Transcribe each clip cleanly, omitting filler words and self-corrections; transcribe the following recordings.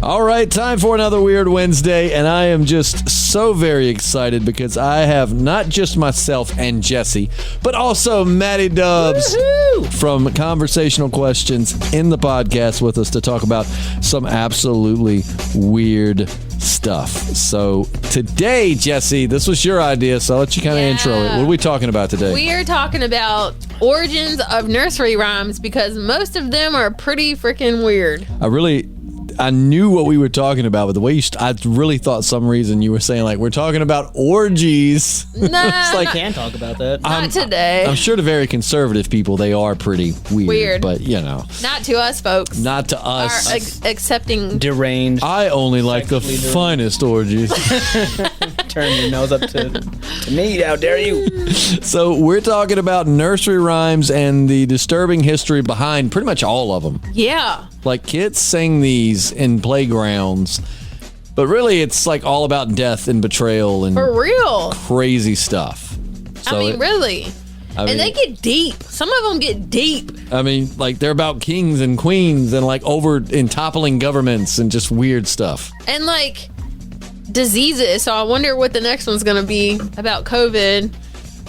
All right, time for another Weird Wednesday, and I am just so very excited because I have not just myself and Jessi, but also Maddie Dubs from Conversational Questions in the podcast with us to talk about some absolutely weird stuff. So today, Jessi, this was your idea, so I'll let you kind of intro it. What are we talking about today? We are talking about origins of nursery rhymes because most of them are pretty freaking weird. I knew what we were talking about, but the way I really thought some reason you were saying like we're talking about orgies. No, it's like can't talk about that. Not today. I'm sure to very conservative people they are pretty weird. But you know, not to us, folks. Not to us. Are accepting deranged. I only like the finest orgies. Turn your nose up to me. How dare you? So we're talking about nursery rhymes and the disturbing history behind pretty much all of them. Yeah. Like kids sing these in playgrounds, but really it's like all about death and betrayal and for real crazy stuff. So I mean, really. And they get deep. Some of them get deep. I mean, like they're about kings and queens and like toppling governments and just weird stuff. And like diseases. So I wonder what the next one's going to be about COVID.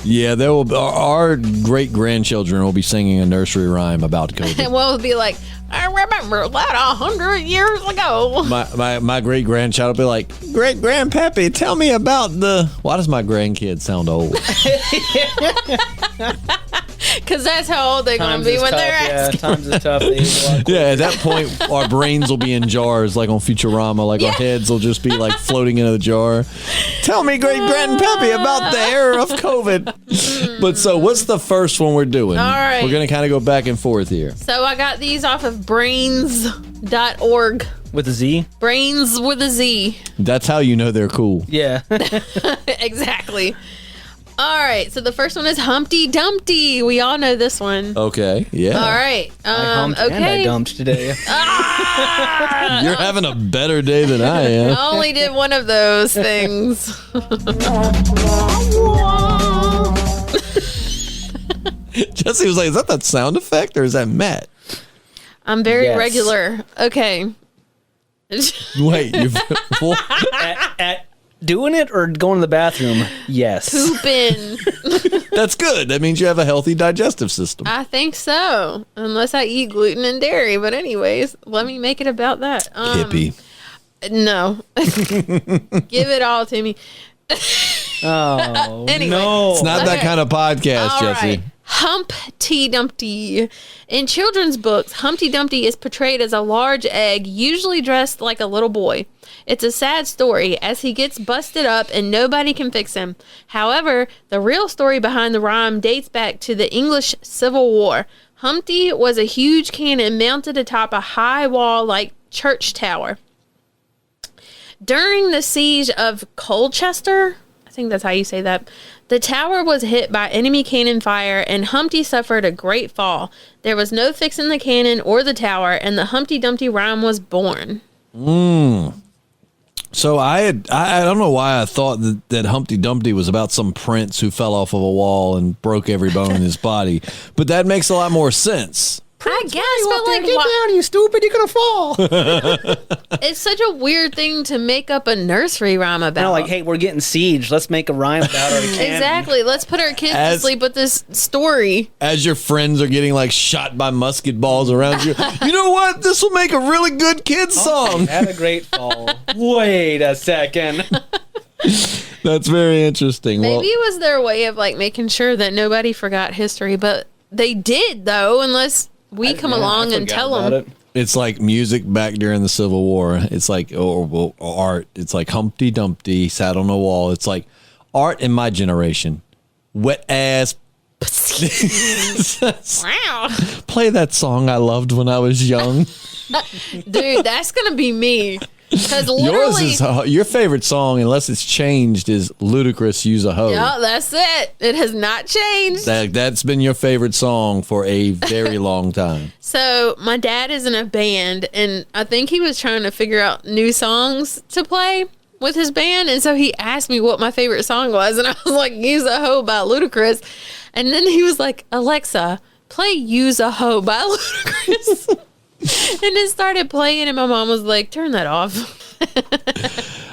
Yeah, our great grandchildren will be singing a nursery rhyme about COVID. And we'll be like, I remember that 100 years ago. My great grandchild will be like, Great Grandpappy, tell me about why does my grandkid sound old? Because that's how old they're going to be when they're asking. Times is tough. Yeah, at that point, our brains will be in jars like on Futurama. Like our heads will just be like floating into the jar. Tell me, Great Grandpappy, about the era of COVID. But so what's the first one we're doing? All right. We're going to kind of go back and forth here. So I got these off of brains.org. With a Z? Brains with a Z. That's how you know they're cool. Yeah. Exactly. All right, so the first one is Humpty Dumpty. We all know this one. Okay, yeah. All right. I humped and I dumped today. You're having a better day than I am. I only did one of those things. Jessi was like, is that sound effect or is that Matt? I'm very regular. Okay. Wait, you've... at doing it or going to the bathroom? Yes. Pooping. That's good. That means you have a healthy digestive system. I think so. Unless I eat gluten and dairy. But anyways, let me make it about that. Hippie. No. Give it all to me. Oh, anyway. no. It's not that kind of podcast, All Jessi. Right. Humpty Dumpty. In children's books, Humpty Dumpty is portrayed as a large egg, usually dressed like a little boy. It's a sad story as he gets busted up and nobody can fix him. However, the real story behind the rhyme dates back to the English Civil War. Humpty was a huge cannon mounted atop a high wall like church tower. During the siege of Colchester, I think that's how you say that, the tower was hit by enemy cannon fire and Humpty suffered a great fall. There was no fixing the cannon or the tower, and the Humpty Dumpty rhyme was born. So I don't know why I thought that Humpty Dumpty was about some prince who fell off of a wall and broke every bone in his body, but that makes a lot more sense. I guess, but like, get down, you stupid! You're gonna fall. It's such a weird thing to make up a nursery rhyme about. Like, hey, we're getting sieged. Let's make a rhyme about our cannon. Exactly. Let's put our kids to sleep with this story. As your friends are getting like shot by musket balls around you, you know what? This will make a really good kids song. Had a great fall. Wait a second. That's very interesting. Maybe it was their way of like making sure that nobody forgot history, but they did though, unless we come along and tell them. It's like music back during the Civil War. It's like or art. It's like Humpty Dumpty sat on a wall. It's like art in my generation. Wet ass. Wow. Play that song I loved when I was young. Dude, that's gonna be me. Because Yours literally, is your favorite song, unless it's changed, is Ludacris Use a Hoe. yeah, that's it. It has not changed. That's been your favorite song for a very long time. So my dad is in a band, and I think he was trying to figure out new songs to play with his band, and so he asked me what my favorite song was, and I was like, Use a Hoe by Ludacris. And then he was like, Alexa, play Use a Hoe by Ludacris. it started playing, and my mom was like, "Turn that off."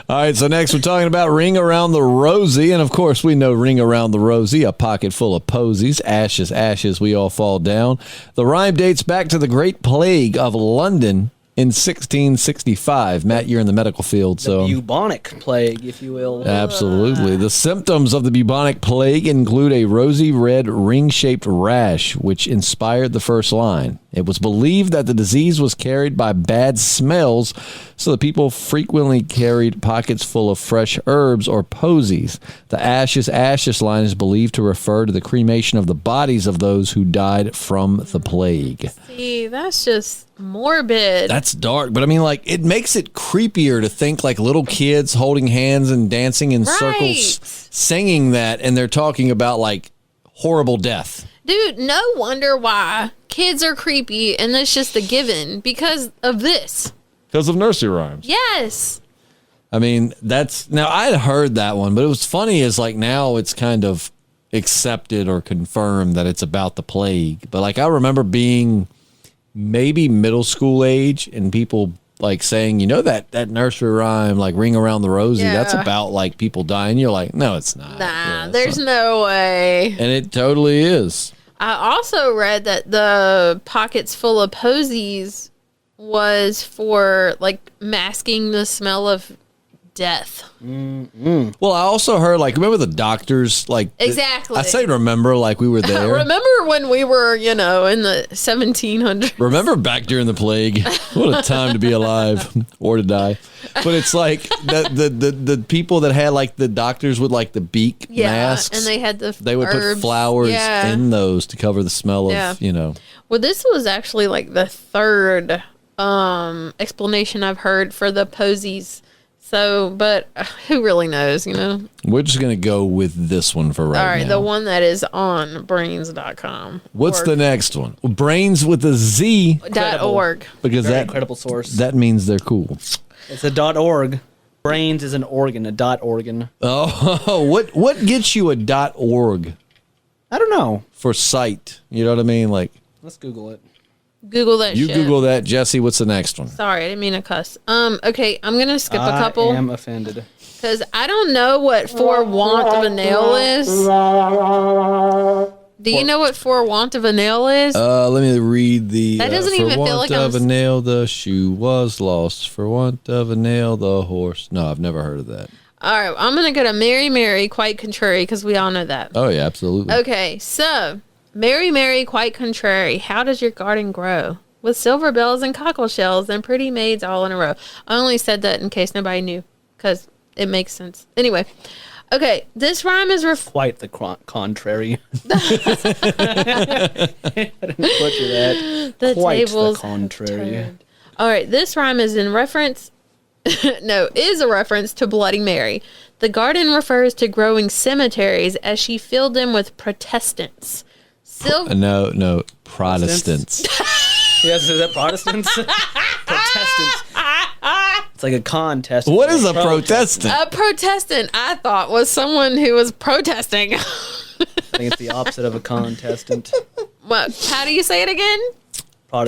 All right, so next we're talking about Ring Around the Rosie. And, of course, we know Ring Around the Rosie, a pocket full of posies. Ashes, ashes, we all fall down. The rhyme dates back to the Great Plague of London in 1665. Matt, you're in the medical field, so... The bubonic plague, if you will. Absolutely. The symptoms of the bubonic plague include a rosy red ring-shaped rash, which inspired the first line. It was believed that the disease was carried by bad smells, so the people frequently carried pockets full of fresh herbs or posies. The ashes, ashes line is believed to refer to the cremation of the bodies of those who died from the plague. See, that's just morbid. That's dark, but I mean, like, it makes it creepier to think like little kids holding hands and dancing in circles, singing that, and they're talking about like horrible death. Dude, no wonder why kids are creepy, and that's just a given because of this. Because of nursery rhymes. Yes. I mean, now I had heard that one, but it was funny is like now it's kind of accepted or confirmed that it's about the plague. But like I remember being maybe middle school age and people like saying, you know, that nursery rhyme, like Ring Around the Rosie, that's about like people dying. You're like, no, it's not. Nah, there's no way. And it totally is. I also read that the pockets full of posies was for like masking the smell of death. Mm-hmm. Well, I also heard like, remember the doctors? Like exactly. I say remember like we were there. Remember when we were, in the 1700s? Remember back during the plague? What a time to be alive or to die. But it's like the people that had like the doctors with like the beak masks. And they had they would herbs. put flowers in those to cover the smell of, Well, this was actually like the third explanation I've heard for the posies. So, but who really knows, We're just going to go with this one for right now. All right, the one that is on brains.com. What's the next one? Well, brains with a Z. .org. Because Very incredible source. That means they're cool. It's a .org. Brains is an organ, a .organ. Oh, what gets you a .org? I don't know. For site. You know what I mean? Like, let's Google it. Google that You shit. Google that. Jessi, what's the next one? Sorry, I didn't mean to cuss. Okay, I'm going to skip a couple. I am offended. Because I don't know what for want of a nail is. Do you know what for want of a nail is? Let me read the... That doesn't even feel like For want of a nail, the shoe was lost. For want of a nail, the horse... No, I've never heard of that. All right, I'm going to go to Mary, Mary, quite contrary, because we all know that. Oh, yeah, absolutely. Okay, so... Mary, Mary, quite contrary, how does your garden grow? With silver bells and cockle shells and pretty maids all in a row. I only said that in case nobody knew, because it makes sense. Anyway, okay, this rhyme is... Quite the contrary. I didn't butcher that. The Quite tables the contrary. turned. All right, this rhyme is in reference... is a reference to Bloody Mary. The garden refers to growing cemeteries as she filled them with Protestants. No, Protestants. Yes, is that Protestants? Protestants. It's like a contest. What is a Protestant? A Protestant, I thought, was someone who was protesting. I think it's the opposite of a contestant. What? How do you say it again?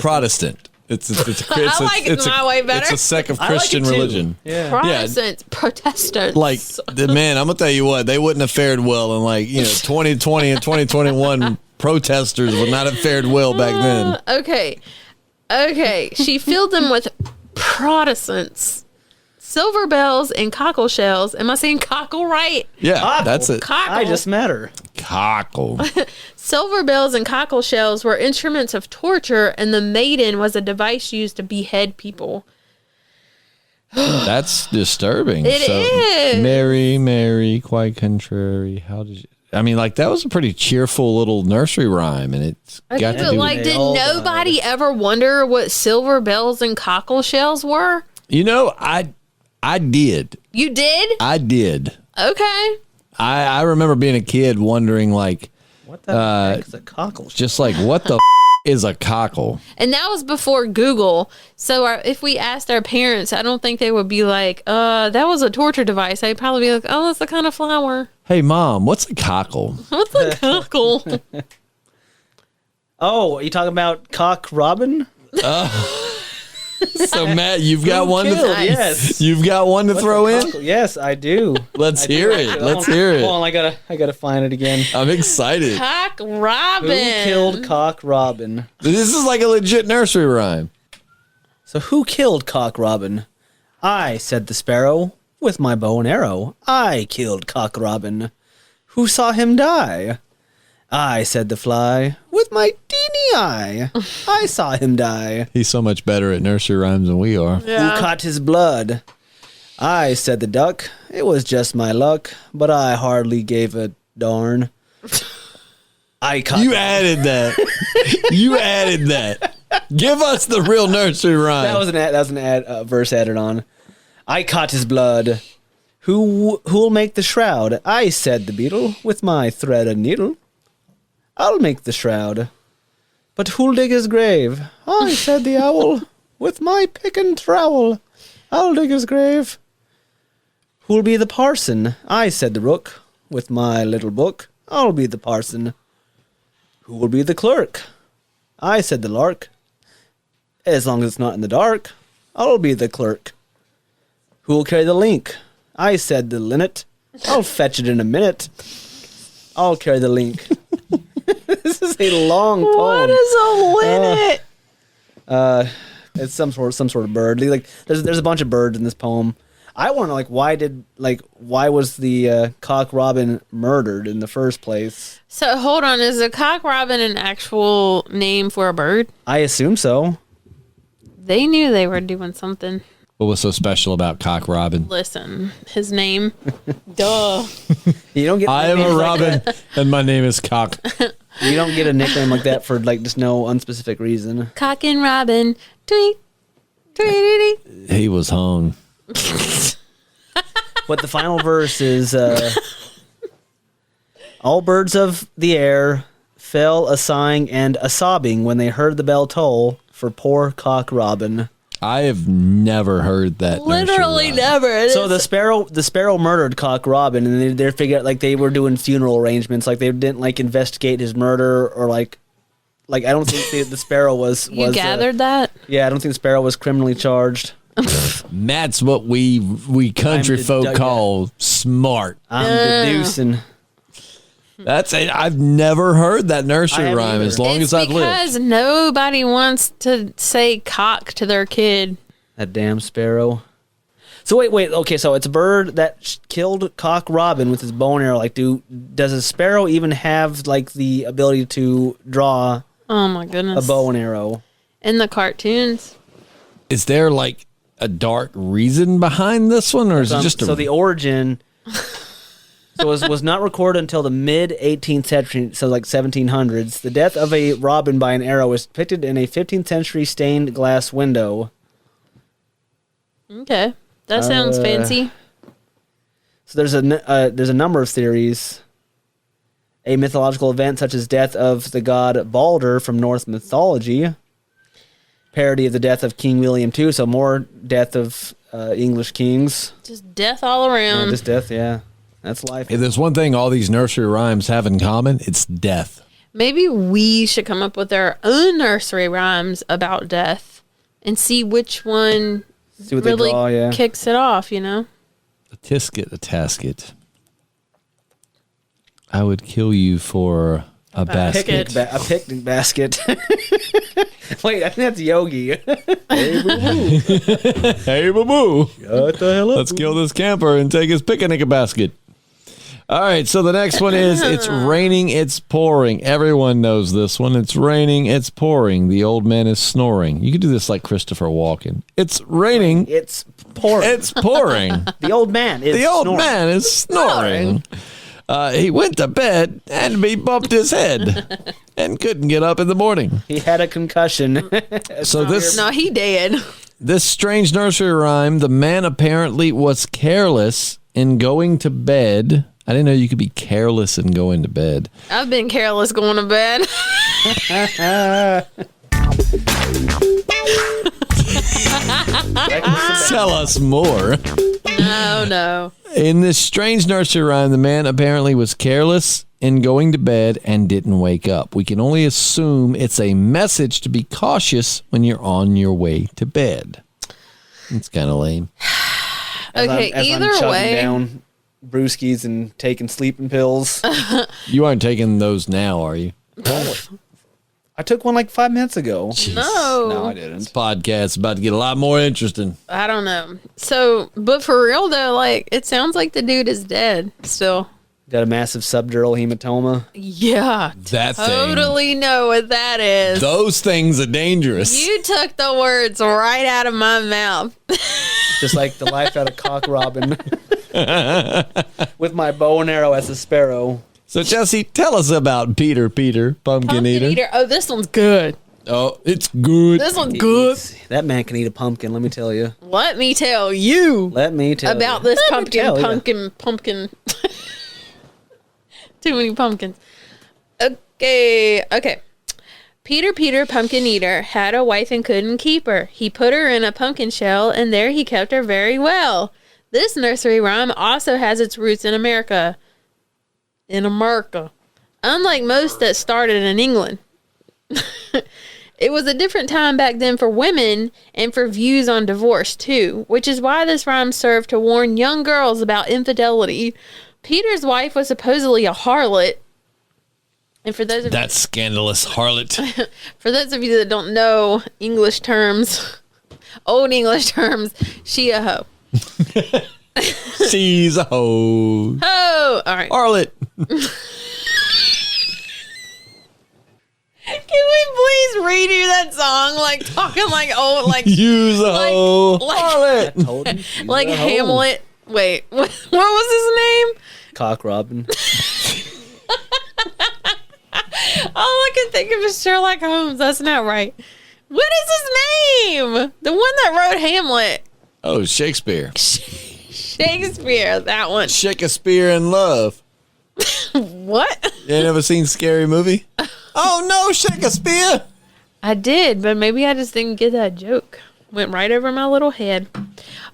Protestant. It's I like it my way better. It's a sect of Christian religion. Yeah. Protestants, Protestants. Like, man, I'm going to tell you what, they wouldn't have fared well in 2020 and 2021 protesters would not have fared well back then. Okay. She filled them with Protestants. Silver bells and cockle shells. Am I saying cockle right? Yeah, Cockle. that's it. Cockle. I just met her. Cockle. Silver bells and cockle shells were instruments of torture, and the maiden was a device used to behead people. That's disturbing. It is. Mary, Mary, quite contrary. How did you... I mean, like, that was a pretty cheerful little nursery rhyme, and it's got to do with... Did nobody ever wonder what silver bells and cockle shells were? I did. You did? I did. Okay. I remember being a kid wondering, like... What the heck is a cockle? Just like, what the is a cockle? And that was before Google. So if we asked our parents, I don't think they would be like, that was a torture device. They'd probably be like, oh, that's the kind of flower. Hey, Mom, what's a cockle? What's a cockle? Oh, are you talking about Cock Robin? So Matt, you've got one to killed? Yes. You've got one to throw in. Yes, I do. Let's hear it. Let's hear it. Hold on, I gotta find it again. I'm excited. Cock Robin. Who killed Cock Robin? This is like a legit nursery rhyme. So who killed Cock Robin? I, said the sparrow, with my bow and arrow. I killed Cock Robin. Who saw him die? I, said the fly, with my teeny eye. I saw him die. He's so much better at nursery rhymes than we are. Yeah. Who caught his blood? I, said the duck, it was just my luck, but I hardly gave a darn. I caught You added that. You added that. Give us the real nursery rhyme. That was an verse added on. I caught his blood. Who'll make the shroud? I, said the beetle, with my thread and needle. I'll make the shroud. But who'll dig his grave? I, said the owl, with my pick and trowel. I'll dig his grave. Who'll be the parson? I, said the rook, with my little book. I'll be the parson. Who will be the clerk? I, said the lark. As long as it's not in the dark, I'll be the clerk. Who'll carry the link? I, said the linnet. I'll fetch it in a minute. I'll carry the link. This is a long poem. What is a linnet? It's some sort of bird. Like there's a bunch of birds in this poem. I want to why was the Cock Robin murdered in the first place? So hold on, is a cock robin an actual name for a bird? I assume so. They knew they were doing something. What was so special about Cock Robin? Listen, his name. Duh. You don't get. I am a nicknames like robin, that. and my name is Cock. You don't get a nickname like that for just no unspecific reason. Cock and robin. Tweet. Tweet. He was hung. But the final verse is, all birds of the air fell a sighing and a sobbing when they heard the bell toll for poor Cock Robin. I have never heard that. Literally nursery rhyme. never. So the sparrow murdered Cock Robin, and they figured they were doing funeral arrangements, they didn't investigate his murder or I don't think the sparrow was. You gathered that? Yeah, I don't think the sparrow was criminally charged. That's what we country folk call smart. I'm deducing. That's it. I've never heard that nursery rhyme either. as long It's as I've lived. because nobody wants to say cock to their kid. That damn sparrow. So wait. Okay, so it's a bird that killed Cock Robin with his bow and arrow. Does a sparrow even have the ability to draw Oh my goodness. a bow and arrow? In the cartoons. Is there a dark reason behind this one, or is it just So the origin was not recorded until the mid 18th century, so 1700s. The death of a robin by an arrow is depicted in a 15th century stained glass window. Okay. That sounds fancy. So there's a number of theories. A mythological event such as death of the god Balder from Norse mythology. Parody of the death of King William II, so more death of English kings. Just death all around. Yeah, just death, yeah. That's life. If there's one thing all these nursery rhymes have in common, it's death. Maybe we should come up with our own nursery rhymes about death and see which one See what really they draw, yeah. kicks it off, A tisket, a tasket. I would kill you for a basket. Basket. A picnic basket. Wait, I think that's Yogi. Hey, boo-boo. Hey, boo-boo. What the hell up? Let's kill this camper and take his picnic basket. All right, so the next one is it's raining, it's pouring. Everyone knows this one. It's raining, it's pouring. The old man is snoring. You could do this like Christopher Walken. It's raining, It's pouring. it's pouring. The old man is The old snoring. man is snoring. He went to bed and he bumped his head and couldn't get up in the morning. He had a concussion. So No, he did. this strange nursery rhyme, the man apparently was careless in going to bed. I didn't know you could be careless in going to bed. I've been careless going to bed. Tell us more. No. In this strange nursery rhyme, the man apparently was careless in going to bed and didn't wake up. We can only assume it's a message to be cautious when you're on your way to bed. It's kind of lame. Okay, I'm either chugging way. down brewskis and taking sleeping pills. You aren't taking those now, are you? I took one like 5 minutes ago. No, I This didn't. podcast's about to get a lot more interesting. I don't know. So, but for real though, like it sounds like the dude is dead still. Got a massive subdural hematoma. Yeah, That thing. totally know what that is. Those things are dangerous. You took the words right out of my mouth. Just like the life out of Cock Robin. With my bow and arrow as a sparrow. So, Jessi, tell us about Peter, Pumpkin Pumpkin Eater. eater. Oh, this one's good. Oh, it's good. This one's good. That man can eat a pumpkin, let me tell you. Let me tell you Let me tell about you. this Let me tell you. pumpkin. Too many pumpkins. Okay. Peter, pumpkin eater, had a wife and couldn't keep her. He put her in a pumpkin shell, and there he kept her very well. This nursery rhyme also has its roots in America. Unlike most that started in England. It was a different time back then for women and for views on divorce, too, which is why this rhyme served to warn young girls about infidelity. Peter's wife was supposedly a harlot. And for those of That scandalous harlot. For those of you that don't know English terms, old English terms, she a hoe. She's a hoe. Oh, all right. Harlot. Can we please redo that song? Like talking like old, like Use a Like- hoe. like- Harlot. Told you, she's like a hoe. Hamlet. Wait, what was his name? Cock Robin. All I can think of is Sherlock Holmes. That's not right. What is his name? The one that wrote Hamlet. Oh, Shakespeare. Shakespeare. That one. Shakespeare in Love. What? You ain't ever seen Scary Movie? Oh, no, Shakespeare. I did, but maybe I just didn't get that joke. Went right over my little head.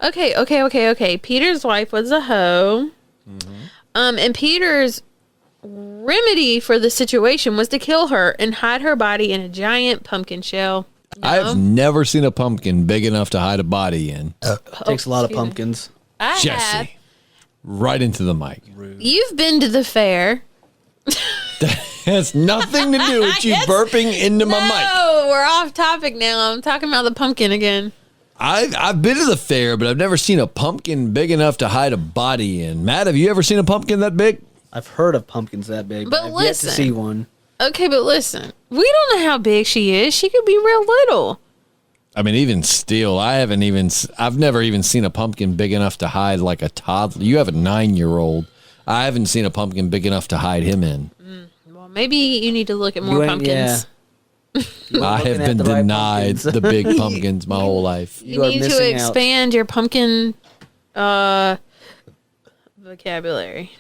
Okay. Peter's wife was a hoe. And Peter's remedy for the situation was to kill her and hide her body in a giant pumpkin shell. I've never seen a pumpkin big enough to hide a body in. Takes a lot of excuse me. pumpkins. I have. Jessi. Right into the mic. You've been to the fair. Has nothing to do with you Yes. burping into my mic. No, we're off topic now. I'm talking about the pumpkin again. I've been to the fair, but I've never seen a pumpkin big enough to hide a body in. Matt, have you ever seen a pumpkin that big? I've heard of pumpkins that big, But I've listen. yet to see one. Okay, but listen. We don't know how big she is. She could be real little. I mean, even still, I've never even seen a pumpkin big enough to hide like a toddler. You have a 9-year-old. I haven't seen a pumpkin big enough to hide him in. Well, maybe you need to look at more You ain't- pumpkins. You I looking have at been the right denied pumpkins. the big pumpkins my whole life. You are need to missing out. expand your pumpkin vocabulary.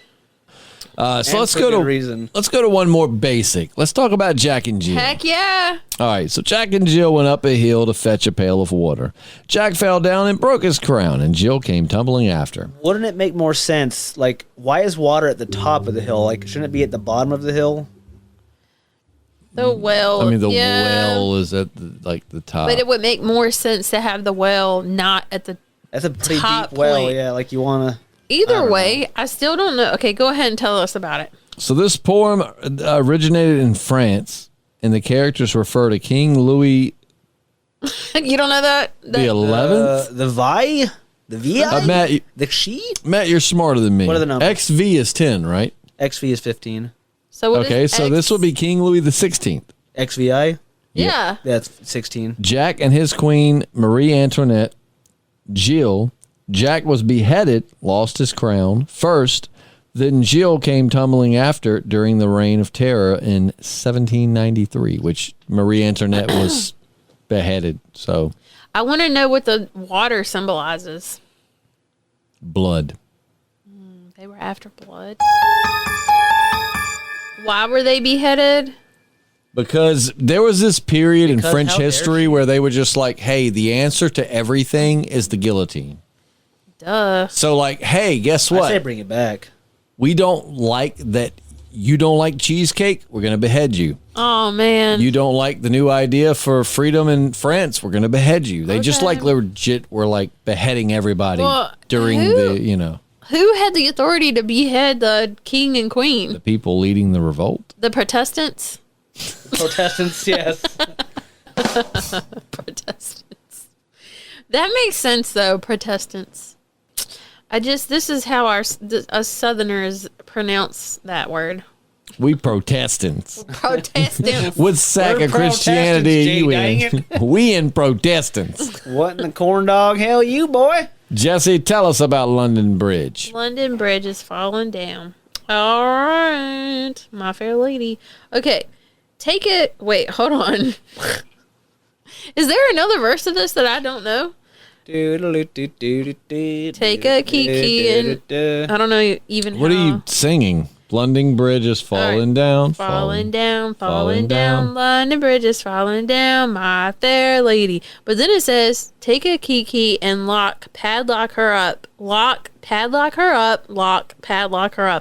So And let's for go good to reason. let's go to one more basic. Let's talk about Jack and Jill. Heck yeah. All right, so Jack and Jill went up a hill to fetch a pail of water. Jack fell down and broke his crown, and Jill came tumbling after. Wouldn't it make more sense? Like, why is water at the top of the hill? Like, shouldn't it be at the bottom of the hill? The well. I mean, the yeah. well is at the top. But it would make more sense to have the well not at the. That's a pretty Top deep well, point. yeah. Like, you want to... Either way, I still don't know. Okay, go ahead and tell us about it. So this poem originated in France, and the characters refer to King Louis You don't know that? the 11th. The Vi? The VI? The She? Matt, you're smarter than me. What are the numbers? XV is 10, right? XV is 15. So what is Okay, so X? this will be King Louis the 16th. XVI? Yeah. That's 16. Jack and his queen, Marie Antoinette, Jill. Jack was beheaded, lost his crown first. Then Jill came tumbling after during the Reign of Terror in 1793, which Marie Antoinette was beheaded. So, I want to know what the water symbolizes. blood. They were after blood. Why were they beheaded? Because there was this period in Because French how dare history she? where they were just like, hey, the answer to everything is the guillotine. Duh. So, like, hey, guess I say what? bring it back. We don't like that You don't like cheesecake? We're going to behead you. Oh, man. You don't like the new idea for freedom in France? We're going to behead you. They just like legit were like beheading everybody during the. Who had the authority to behead the king and queen? The people leading the revolt. The Protestants? Protestants, yes. Protestants. That makes sense, though, Protestants. This is how us Southerners pronounce that word. We Protestants. Protestants. What sack of Christianity are you in? We in Protestants. What in the corn dog hell you, boy? Jessi, tell us about London Bridge. London Bridge is falling down. All right, my fair lady. Okay, take it. Wait, hold on. Is there another verse of this that I don't know? Take a kiki and I don't know even. What are you singing? London Bridge is falling down. Falling down. London Bridge is falling down, my fair lady. But then it says, take a kiki and padlock her up. Padlock her up.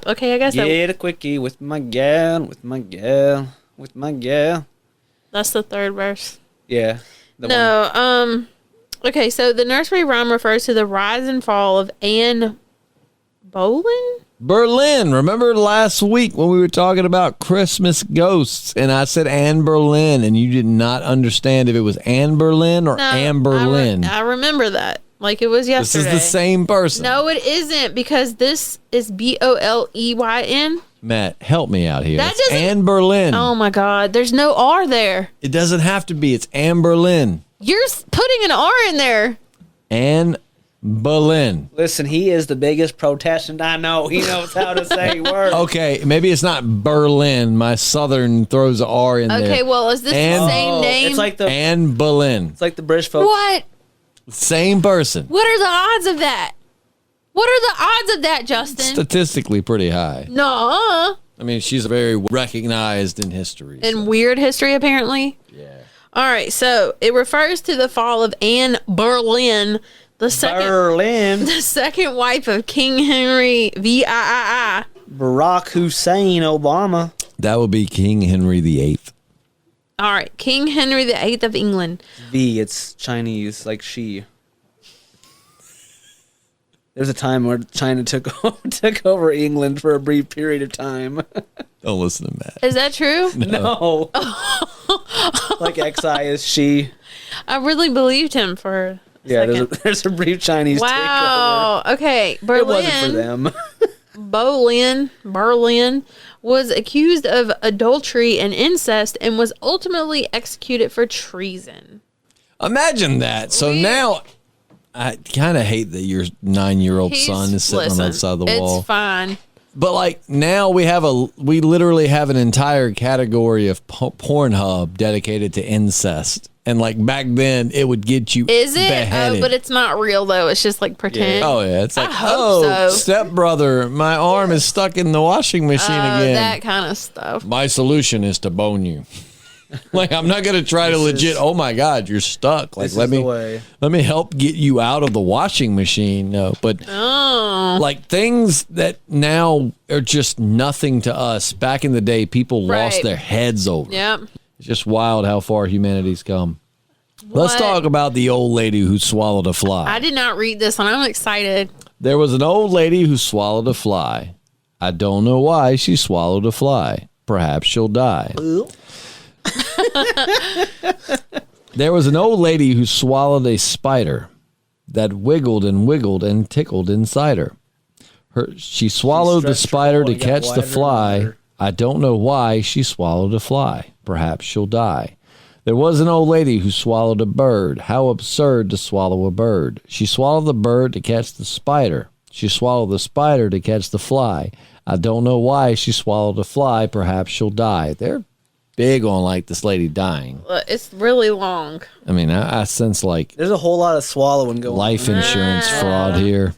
Okay, I guess Get a quickie with my gal. that's the third verse. Yeah. Okay, so the nursery rhyme refers to the rise and fall of Anne Boleyn? Berlin. Remember last week when we were talking about Christmas ghosts and I said Anne Boleyn and you did not understand if it was Anne Boleyn or Anne Boleyn. I remember that. Like it was yesterday. This is the same person. No, it isn't because this is Boleyn. Matt, help me out here. That It's Anne Boleyn. Oh my God. There's no R there. It doesn't have to be. It's Anne Boleyn. You're putting an R in there. Anne Boleyn. Listen, he is the biggest Protestant I know. He knows how to say words. Okay, maybe it's not Berlin. My Southern throws an R in there. Okay, well, is this the same name? It's like the Anne Boleyn. It's like the British folks. What? Same person. What are the odds of that? What are the odds of that, Justin? Statistically pretty high. No. I mean, she's very recognized in history. In weird history, apparently. Yeah. All right, so it refers to the fall of Anne Boleyn, the second wife of King Henry VIII. Barack Hussein Obama. That would be King Henry VIII. All right, King Henry VIII of England. It's Chinese, like she. There's a time where China took over England for a brief period of time. Don't listen to Matt. Is that true? No. Like XI is she. I really believed him for a second. There's a brief Chinese Wow. takeover. Okay. It wasn't for them. Berlin was accused of adultery and incest and was ultimately executed for treason. Imagine that. So now, I kind of hate that your 9-year-old son is sitting on the other side of the wall. It's fine. But like now we literally have an entire category of Pornhub dedicated to incest. And like back then, it would get you beheaded. Oh, but it's not real though. It's just like pretend. Yeah. Oh yeah, it's like so. Stepbrother, my arm is stuck in the washing machine again. That kind of stuff. My solution is to bone you. Like I'm not gonna try to legit. Oh my God, you're stuck. Like let me help get you out of the washing machine. No, but like things that now are just nothing to us. Back in the day, people lost their heads over. Yep. It's just wild how far humanity's come. Let's talk about the old lady who swallowed a fly. I did not read this one. I'm excited. There was an old lady who swallowed a fly. I don't know why she swallowed a fly. Perhaps she'll die. There was an old lady who swallowed a spider that wiggled and tickled inside her. She swallowed the spider to catch the fly. I don't know why she swallowed a fly. Perhaps she'll die. There was an old lady who swallowed a bird. How absurd to swallow a bird. She swallowed the bird to catch the spider. She swallowed the spider to catch the fly. I don't know why she swallowed a fly. Perhaps she'll die. They're big on like this lady dying. It's really long. I mean, I sense like there's a whole lot of swallowing going on. Life insurance fraud here.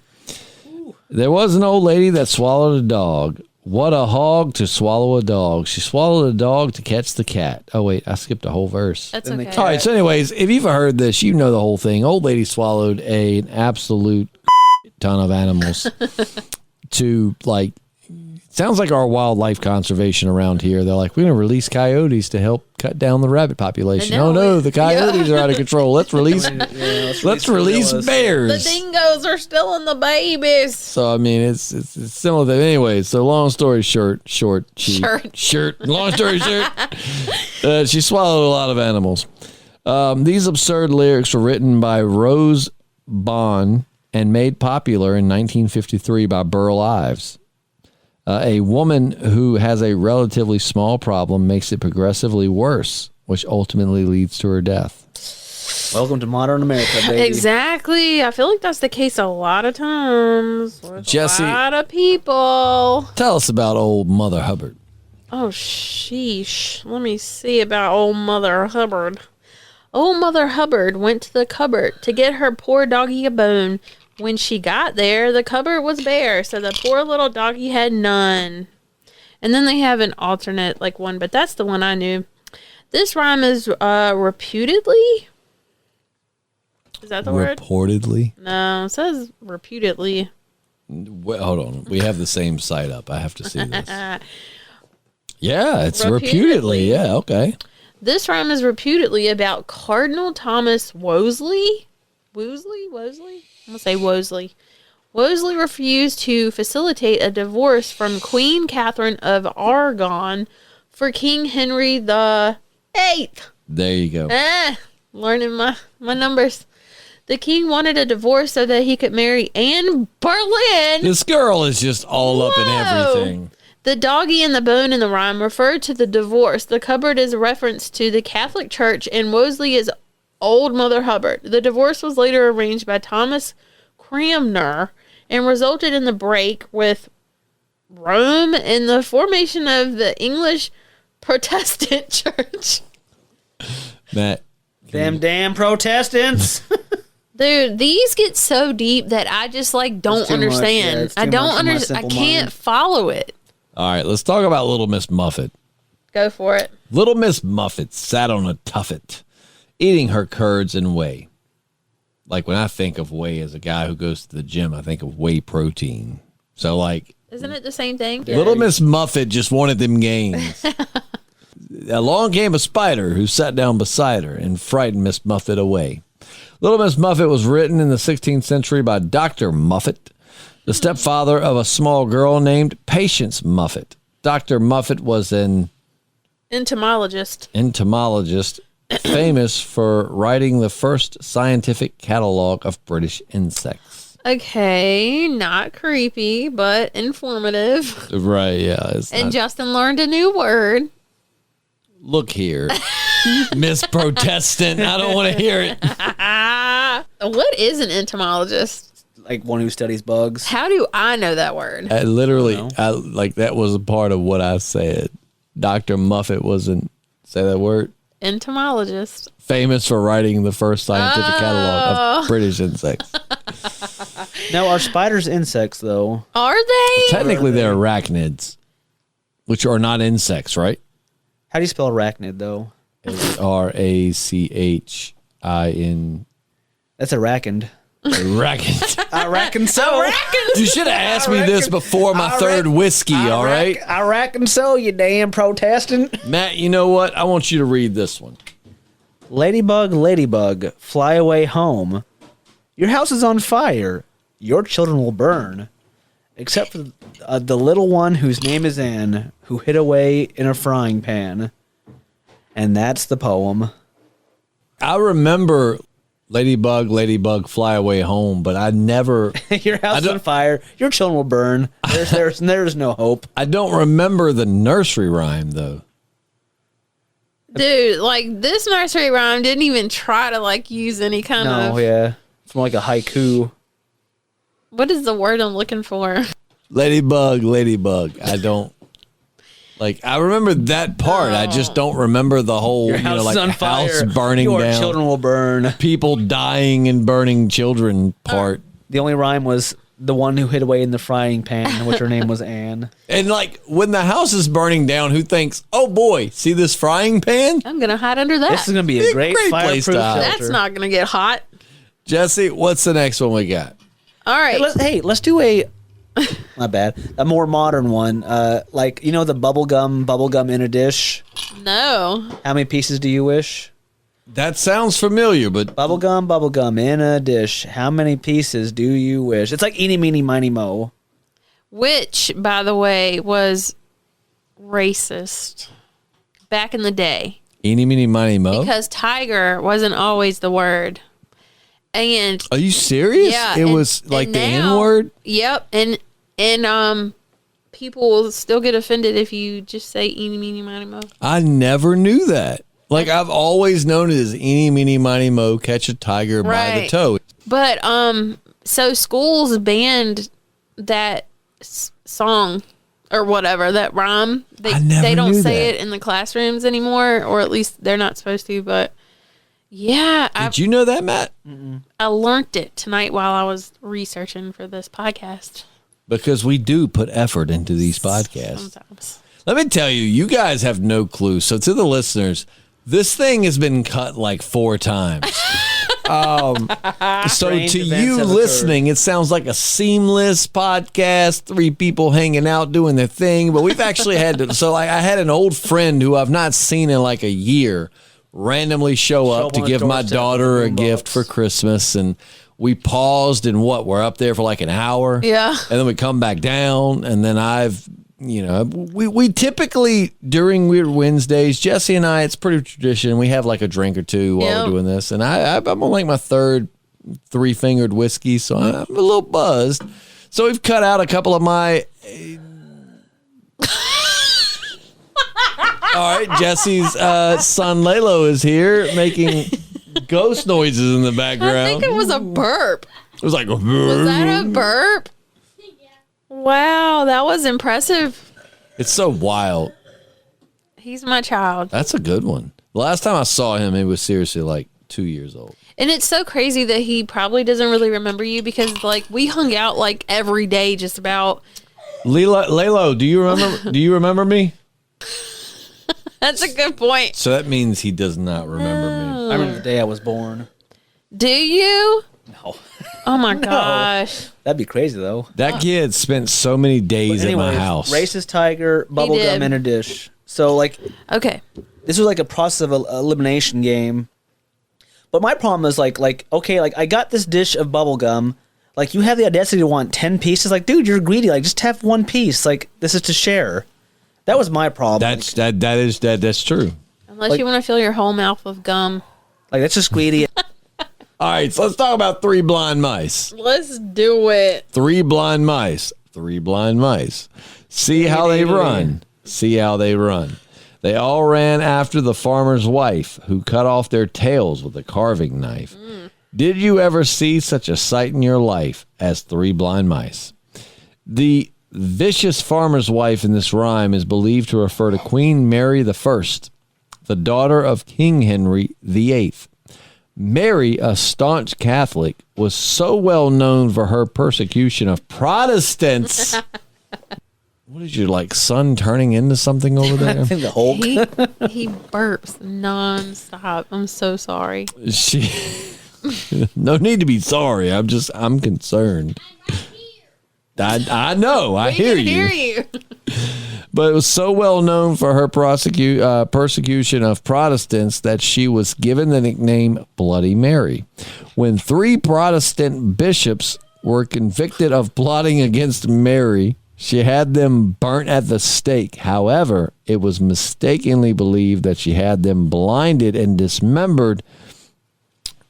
There was an old lady that swallowed a dog. What a hog to swallow a dog. She swallowed a dog to catch the cat. Oh, wait, I skipped a whole verse. That's okay. All right, so anyways, if you've heard this, you know the whole thing. Old lady swallowed an absolute ton of animals to, like, Sounds like our wildlife conservation around here. They're like, we're going to release coyotes to help cut down the rabbit population. I know Oh no, it. the coyotes are out of control. Let's release let's release gorillas. bears. The dingoes are still in the babies. So I mean, it's similar. To, anyway, so long story short, long story short, she swallowed a lot of animals. These absurd lyrics were written by Rose Bond and made popular in 1953 by Burl Ives. A woman who has a relatively small problem makes it progressively worse, which ultimately leads to her death. Welcome to modern America, baby. Exactly. I feel like that's the case a lot of times. With Jessi, a lot of people. Tell us about old Mother Hubbard. Oh, sheesh. Let me see about old Mother Hubbard. Old Mother Hubbard went to the cupboard to get her poor doggy a bone. When she got there, the cupboard was bare, so the poor little doggy had none. And then they have an alternate one, but that's the one I knew. This rhyme is reputedly. Is that the word? Reportedly? No, it says reputedly. Wait, hold on. We have the same site up. I have to see this. Yeah, it's reputedly. Yeah, okay. This rhyme is reputedly about Cardinal Thomas Wolsey. Wolsey? I'm going to say Wolsey. Wolsey refused to facilitate a divorce from Queen Catherine of Aragon for King Henry the Eighth. There you go. Learning my numbers. The king wanted a divorce so that he could marry Anne Boleyn. This girl is just all up in everything. The doggy and the bone in the rhyme refer to the divorce. The cupboard is a reference to the Catholic Church, and Wolsey is old Mother Hubbard. The divorce was later arranged by Thomas Cranmer and resulted in the break with Rome and the formation of the English Protestant Church. Matt. Them damn Protestants. Dude, these get so deep that I just don't too much, understand. yeah, it's too I don't much for my understand. I simple can't mind. follow it. All right, let's talk about Little Miss Muffet. Go for it. Little Miss Muffet sat on a tuffet, eating her curds and whey. Like when I think of whey as a guy who goes to the gym, I think of whey protein. So Isn't it the same thing? Little Miss Muffet just wanted them gains. Along came a spider who sat down beside her and frightened Miss Muffet away. Little Miss Muffet was written in the 16th century by Dr. Muffet, the stepfather of a small girl named Patience Muffet. Dr. Muffet was an Entomologist. famous for writing the first scientific catalog of British insects. Okay, not creepy, but informative. Right, yeah. And Justin learned a new word. Look here, Miss Protestant. I don't want to hear it. What is an entomologist? Like one who studies bugs. How do I know that word? I literally, that was a part of what I said. Dr. Muffet wasn't, say that word? Entomologist. Famous for writing the first scientific catalog of British insects. Now, are spiders insects, though? Are they? Technically, they're arachnids, which are not insects, right? How do you spell arachnid, though? Arachin. That's arachnid. Arachnid. I reckon so. You should have asked me this before my third whiskey, all right? I reckon so, you damn Protestant. Matt, you know what? I want you to read this one. Ladybug, ladybug, fly away home. Your house is on fire. Your children will burn. Except for the little one whose name is Anne, who hid away in a frying pan. And that's the poem. I remember Ladybug, ladybug, fly away home, but I never... Your house is on fire. Your children will burn. There's no hope. I don't remember the nursery rhyme, though. Dude, this nursery rhyme didn't even try to, use any kind of... No, yeah. It's more like a haiku. What is the word I'm looking for? Ladybug, ladybug. I don't... I remember that part. I just don't remember the whole, Your house is on house fire. burning Your down. children will burn. People dying and burning children part. The only rhyme was the one who hid away in the frying pan, which her name was Anne. And when the house is burning down, who thinks, oh boy, see this frying pan? I'm going to hide under that. This is going to be a great place to fireproof hide. shelter. That's not going to get hot. Jessi, what's the next one we got? All right. Let's do a My bad. A more modern one. Like, you know the bubblegum in a dish? No. How many pieces do you wish? That sounds familiar, but Bubblegum in a dish. How many pieces do you wish? It's like eeny, meeny, miny, mo. Which, by the way, was racist back in the day. eeny, meeny, miny, mo. Because tiger wasn't always the word. And Are you serious? yeah, It and- was like and the now- N word. Yep, and people will still get offended if you just say eeny, meeny, miny, mo. I never knew that. Like I've always known it as eeny, meeny, miny, mo. Catch a tiger by the Right. toe. But so schools banned that song or whatever, that rhyme. I never they don't knew say that. it in the classrooms anymore, or at least they're not supposed to. But yeah, Did you know that, Matt? I learned it tonight while I was researching for this podcast. Because we do put effort into these podcasts. Sometimes. Let me tell you, you guys have no clue. So to the listeners, this thing has been cut like 4 times. So Strange to events you have listening, it sounds like a seamless podcast, 3 people hanging out doing their thing. But we've actually had to. So like, I had an old friend who I've not seen in like a year randomly show up to on the give my doorstep daughter with a a gift boombox. for Christmas. And we paused and we're up there for like an hour. Yeah. And then we come back down. And then we typically during Weird Wednesdays, Jessi and I, it's pretty tradition. We have like a drink or two while Yep. we're doing this. And I'm on like my 3rd 3-fingered whiskey. So I'm a little buzzed. So we've cut out a couple of my. All right, Jessi's son Lalo is here making ghost noises in the I background. think it was a burp. It was like, Was that a burp? Wow, that was impressive. it's so wild. He's my child. That's a good one. The last time I saw him, he was seriously like 2 years old. And it's so crazy that he probably doesn't really remember you because like we hung out like every day just about. Lalo, do you remember? Do you remember me? That's a good point. So that means he does not remember me. I remember the day I was born. Do you? No. Oh my gosh. That'd be crazy, though. That kid spent so many days at my house. Racist tiger, did. bubblegum in a dish. So, like, Okay. this was like a process of elimination game. But my problem is, okay, I got this dish of bubblegum. Like, you have the audacity to want 10 pieces. Like, dude, you're greedy. Like, just have 1 piece. Like, this is to share. That was my problem. That's true. Unless Like- you want to fill your whole mouth with gum. Like, that's just greedy. All right, so let's talk about 3 blind mice. Let's do it. 3 blind mice. 3 blind mice. See how they run. See how they run. They all ran after the farmer's wife, who cut off their tails with a carving knife. Did you ever see such a sight in your life as 3 blind mice? The vicious farmer's wife in this rhyme is believed to refer to Queen Mary I, the daughter of King Henry VIII. Mary, a staunch Catholic, was so well known for her persecution of Protestants. What is your son turning into something over there? I think the Hulk. He burps nonstop. I'm so sorry. She no need to be sorry. I'm concerned. I know. I hear We can you. hear you. But it was so well known for her persecution of Protestants that she was given the nickname Bloody Mary. When 3 Protestant bishops were convicted of plotting against Mary, she had them burnt at the stake. However, it was mistakenly believed that she had them blinded and dismembered,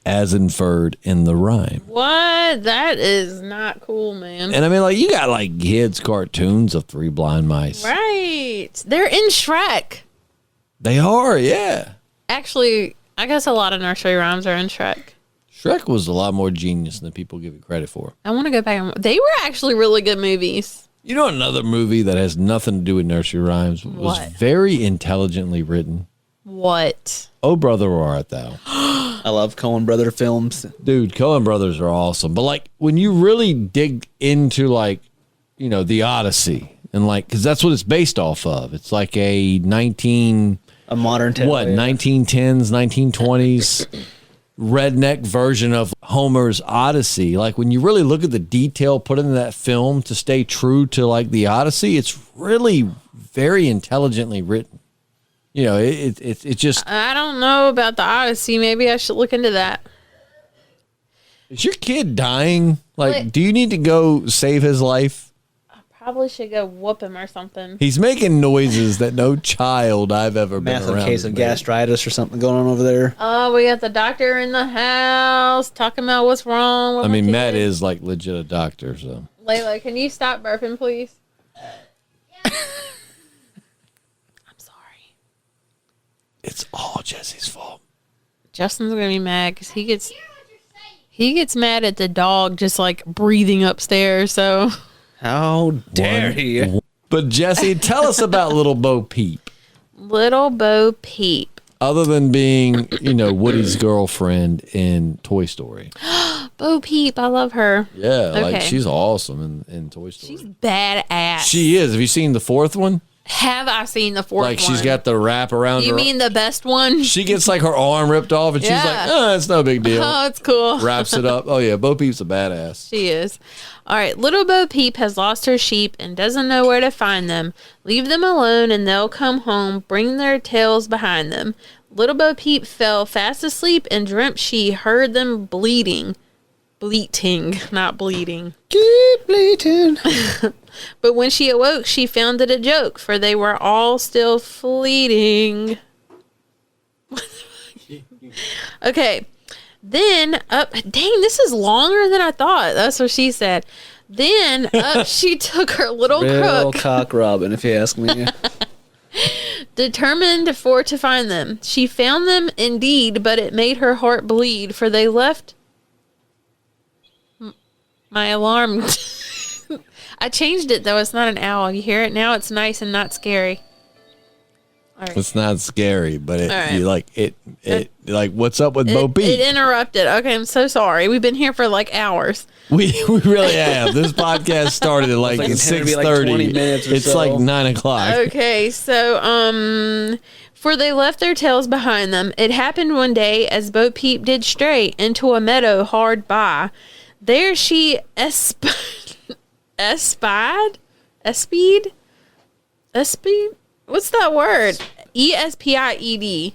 as inferred in the rhyme. What? That is not cool, man. And I mean, you got kids' cartoons of 3 blind mice. Right. They're in Shrek. They are, yeah. Actually, I guess a lot of nursery rhymes are in Shrek. Shrek was a lot more genius than people give it credit for. I want to go back. They were actually really good movies. You know another movie that has nothing to do with nursery rhymes was What? very intelligently written? What? Oh, Brother, Where Art Thou? I love Coen Brother films. Dude, Coen Brothers are awesome. But when you really dig into the Odyssey and because that's what it's based off of. It's like a A modern tale. what, 1910s, 1920s redneck version of Homer's Odyssey. Like when you really look at the detail put into that film to stay true to like the Odyssey, it's really very intelligently written. You know, it just. I don't know about the Odyssey. Maybe I should look into that. Is your kid dying? Like, Wait. do you need to go save his life? Probably should go whoop him or something. He's making noises that no child I've ever been Massive around. case of has made. gastritis or something going on over there. Oh, we got the doctor in the house talking about what's wrong with I mean, my Matt kid. is like legit a doctor, so. Layla, can you stop burping, please? I'm sorry. It's all Jesse's fault. Justin's gonna be mad because he gets mad at the dog just like breathing upstairs. So How dare he? But Jessie, tell us about little Bo Peep. little Bo Peep. Other than being, you know, Woody's girlfriend in Toy Story. Bo Peep, I love her. Yeah, like Okay. she's awesome in Toy Story. She's badass. She is. Have you seen the fourth one? Have I seen the fourth one? Like she's got the wrap around You her. mean the best one? She gets like her arm ripped off and she's Yeah. like, oh, it's no big deal. Oh, it's cool. Wraps it up. Oh yeah, Bo Peep's a badass. She is. All right, little Bo Peep has lost her sheep and doesn't know where to find them. Leave them alone and they'll come home, bring their tails behind them. Little Bo Peep fell fast asleep and dreamt she heard them bleating, not bleeding. Keep bleating. But when she awoke, she found it a joke, for they were all still fleeting. Okay. Then up, dang, this is longer than I thought. That's what she said. Then up she took her little Real crook, cock Robin, if you ask me. determined for to find them. She found them indeed, but it made her heart bleed, for they left my alarm. I changed it though. It's not an owl. You hear it now? It's nice and not scary. All right. It's not scary, but it, All right. you like it like what's up with Bo It Peep? interrupted. Okay, I'm so sorry. We've been here for like hours. We really have. This podcast started at like like intended to be like 6:30. 20 minutes or It's so. like 9:00. Okay, so for they left their tails behind them. It happened one day as Bo Peep did stray into a meadow hard by. There she espied. What's that word? Espied.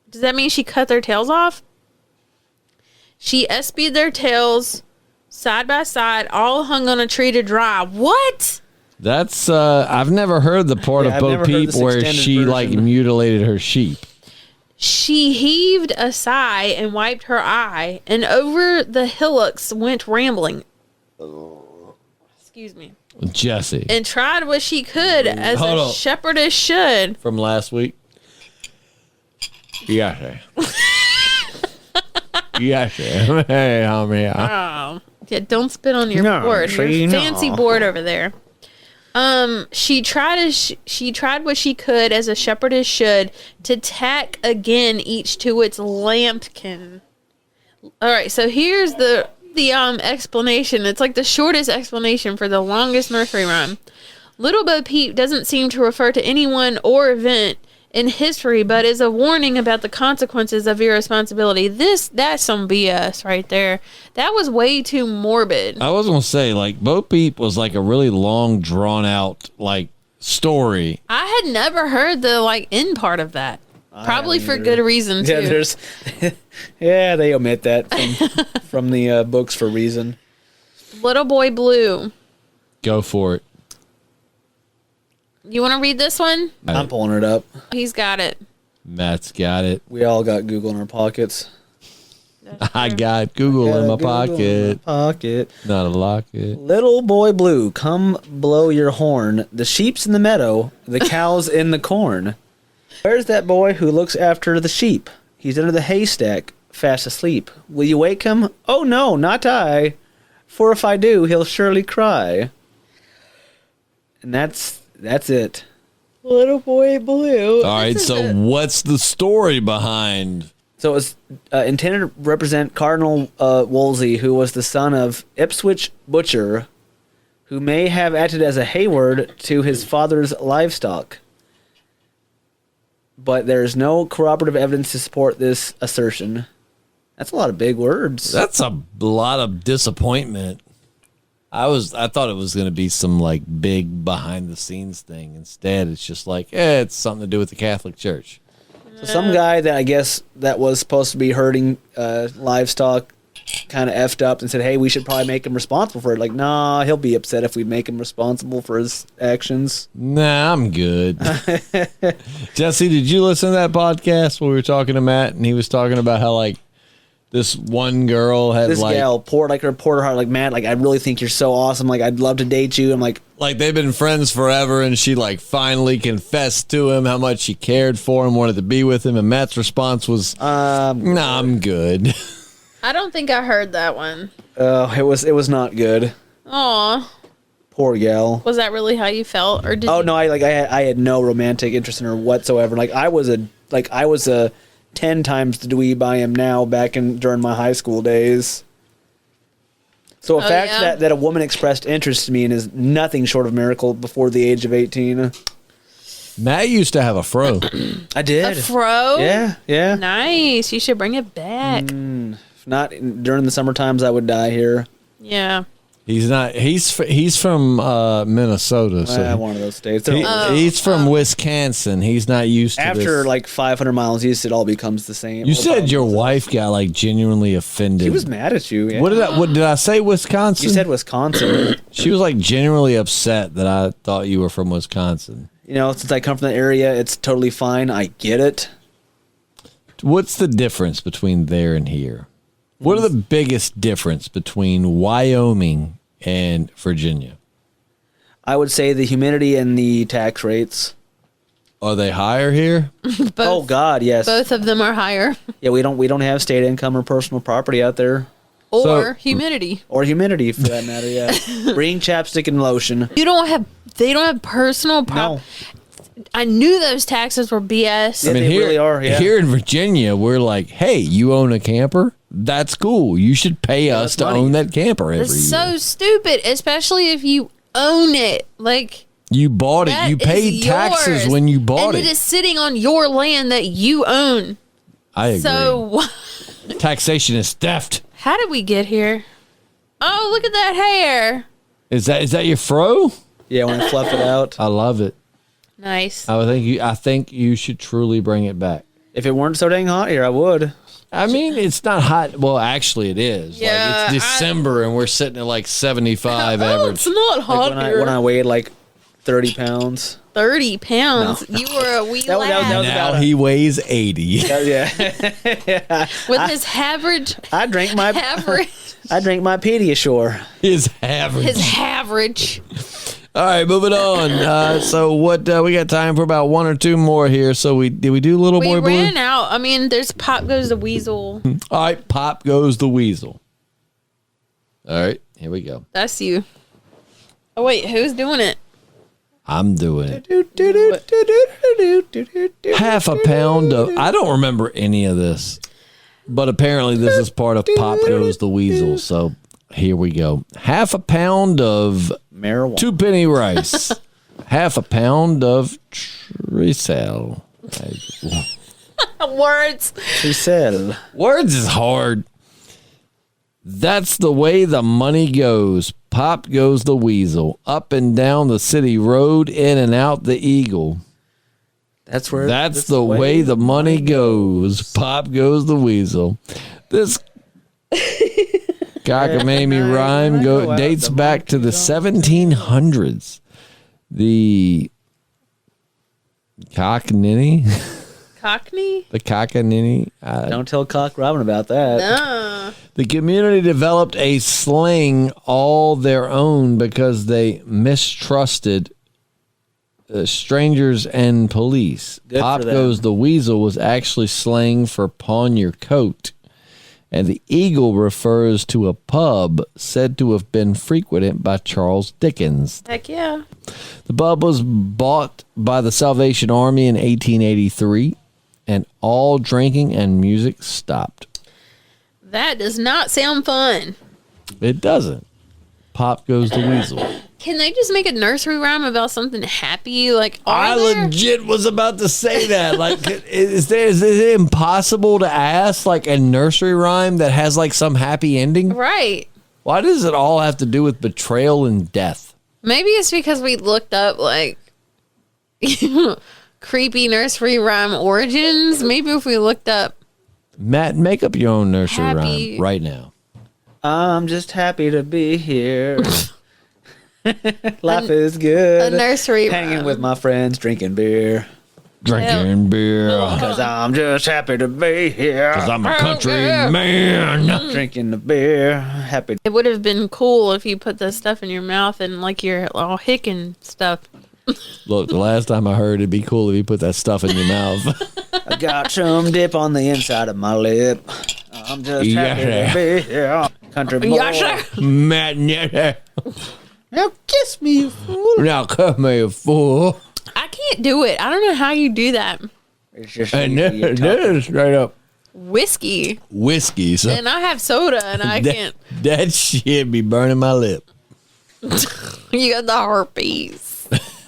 Does that mean she cut their tails off? She espied their tails side by side, all hung on a tree to dry. What? That's I've never heard the part Yeah, of I've Bo never heard Peep this where extended she like version. mutilated her sheep. She heaved a sigh and wiped her eye, and over the hillocks went rambling. Excuse me. Jessie. And tried what she could as Hold a on. shepherdess should. From last week. Yes. Yes. Hey, homie. Oh, yeah, don't spit on your No, board. see, Your fancy no. board over there. She tried she tried what she could as a shepherdess should to tack again each to its lambkin. All right, so here's the explanation. It's like the shortest explanation for the longest nursery rhyme. Little Bo Peep doesn't seem to refer to anyone or event in history, but is a warning about the consequences of irresponsibility. That's some BS right there. That was way too morbid. I was gonna say, like, Bo Peep was like a really long, drawn out like story. I had never heard the like end part of that. Probably haven't for either. good reason too. Yeah, there's. Yeah, they omit that from the books for a reason. Little Boy Blue. Go for it. You want to read this one? I'm pulling it up. He's got it. Matt's got it. We all got Google in our pockets. I got Google in my Got Google in pocket. my pocket. Not a locket. Little Boy Blue, come blow your horn. The sheep's in the meadow, the cow's in the corn. Where's that boy who looks after the sheep? He's under the haystack, fast asleep. Will you wake him? Oh no, not I. For if I do, he'll surely cry. And that's it. Little Boy Blue. All right, so what's the story behind? So it was intended to represent Cardinal Wolsey, who was the son of Ipswich Butcher, who may have acted as a hayward to his father's livestock. But there's no corroborative evidence to support this assertion. That's a lot of big words. That's a lot of disappointment. I thought it was going to be some like big behind the scenes thing. Instead, it's just like, it's something to do with the Catholic Church. So some guy that I guess that was supposed to be herding livestock kind of effed up and said, hey, we should probably make him responsible for it. Like, nah, he'll be upset if we make him responsible for his actions. Nah, I'm good. Jessi, did you listen to that podcast where we were talking to Matt and he was talking about how like this one girl had This like gal poured her heart like, Matt, like I really think you're so awesome. Like I'd love to date you. I'm like they've been friends forever, and she like finally confessed to him how much she cared for him, wanted to be with him, and Matt's response was, "Nah, I'm good." I don't think I heard that one. it was not good. Aw. Poor gal. Was that really how you felt, or did? Oh you... no, I had no romantic interest in her whatsoever. Like I was a 10 times the dweeb I am now back during my high school days. So a fact that a woman expressed interest in me and is nothing short of a miracle before the age of 18. Matt used to have a fro. I did. A fro? Yeah. Nice. You should bring it back. If not during the summer times, I would die here. Yeah. He's not. He's from Minnesota. So One of those states. he's from Wisconsin. He's not used to After this. like 500 miles east, it all becomes the same. You said your wife got like genuinely offended. She was mad at you. Yeah. What did I say? Wisconsin. You said Wisconsin. She was like genuinely upset that I thought you were from Wisconsin. You know, since I come from that area, it's totally fine. I get it. What's the difference between there and here? What are the biggest difference between Wyoming and Virginia? I would say the humidity and the tax rates. Are they higher here? Both, Oh God, yes. both of them are higher. Yeah, we don't have state income or personal property out there, Or So- humidity. or humidity for that matter. Yeah, bring chapstick and lotion. They don't have personal No, I knew those taxes were BS. Yeah, they really are, yeah. Here in Virginia, we're like, hey, you own a camper? That's cool. You should pay us that's to money. own that camper every It's year. so stupid, especially if you own it. Like You bought it. that You is paid taxes yours, when you bought and it. it is sitting on your land that you own. I agree. So Taxation is theft. how did we get here? Oh, look at that hair. Is that your fro? yeah, when I fluff it out. I love it. Nice. I think you should truly bring it back. If it weren't so dang hot here, I would. I mean, it's not hot. Well, actually, it is. Yeah, like, it's December and we're sitting at like 75 Oh, average. it's not Like hot when here. I weighed like 30 pounds. 30 pounds. No. You were a wee That was lad Now about he weighs 80. Yeah, with his average. I drank my Pediasure. His average. His average. All right, moving on. So what we got time for about one or two more here. So did we do Little We Boy Blue? ran out. I mean, there's Pop Goes the Weasel. All right, Pop Goes the Weasel. All right, here we go. That's you. Oh wait, who's doing it? I'm doing it. Half a pound of. I don't remember any of this, but apparently this is part of Pop Goes the Weasel. So here we go. Half a pound of Marijuana. 2-penny rice. Half a pound of trisel. Words. She said. Words is hard. That's the way the money goes. Pop goes the weasel. Up and down the city road, in and out the eagle. That's where. That's the way the money goes. Pop goes the weasel. This cockamamie rhyme dates back to the 1700s. The cockney? Cockney? The cockanini? Don't tell Cock Robin about that. The community developed a slang all their own because they mistrusted strangers and police. Good Pop for them. Goes the Weasel was actually slang for pawn your coat. And the eagle refers to a pub said to have been frequented by Charles Dickens. Heck yeah. The pub was bought by the Salvation Army in 1883, and all drinking and music stopped. That does not sound fun. It doesn't. Pop Goes the Weasel. Can they just make a nursery rhyme about something happy? Like, I legit was about to say that. Like, is it impossible to ask like a nursery rhyme that has like some happy ending? Right. Why does it all have to do with betrayal and death? Maybe it's because we looked up like creepy nursery rhyme origins. Maybe if we looked up. Matt, make up your own nursery Happy. rhyme right now. I'm just happy to be here. Life is good. A nursery Hanging rhyme. with my friends, drinking beer. Drinking beer. Because I'm just happy to be here. Because I'm a country man. Drinking the beer. Happy. It would have been cool if you put this stuff in your mouth and like you're all hicking stuff. Look, the last time I heard it'd be cool if you put that stuff in your mouth. I got some dip on the inside of my lip. I'm just happy to be here. Country boy. Matt, Now kiss me, you fool. now come here, fool. I can't do it. I don't know how you do that. It's just And you this talking. is straight up Whiskey. whiskey. So And I have soda and I can't. that shit be burning my lip. You got the herpes.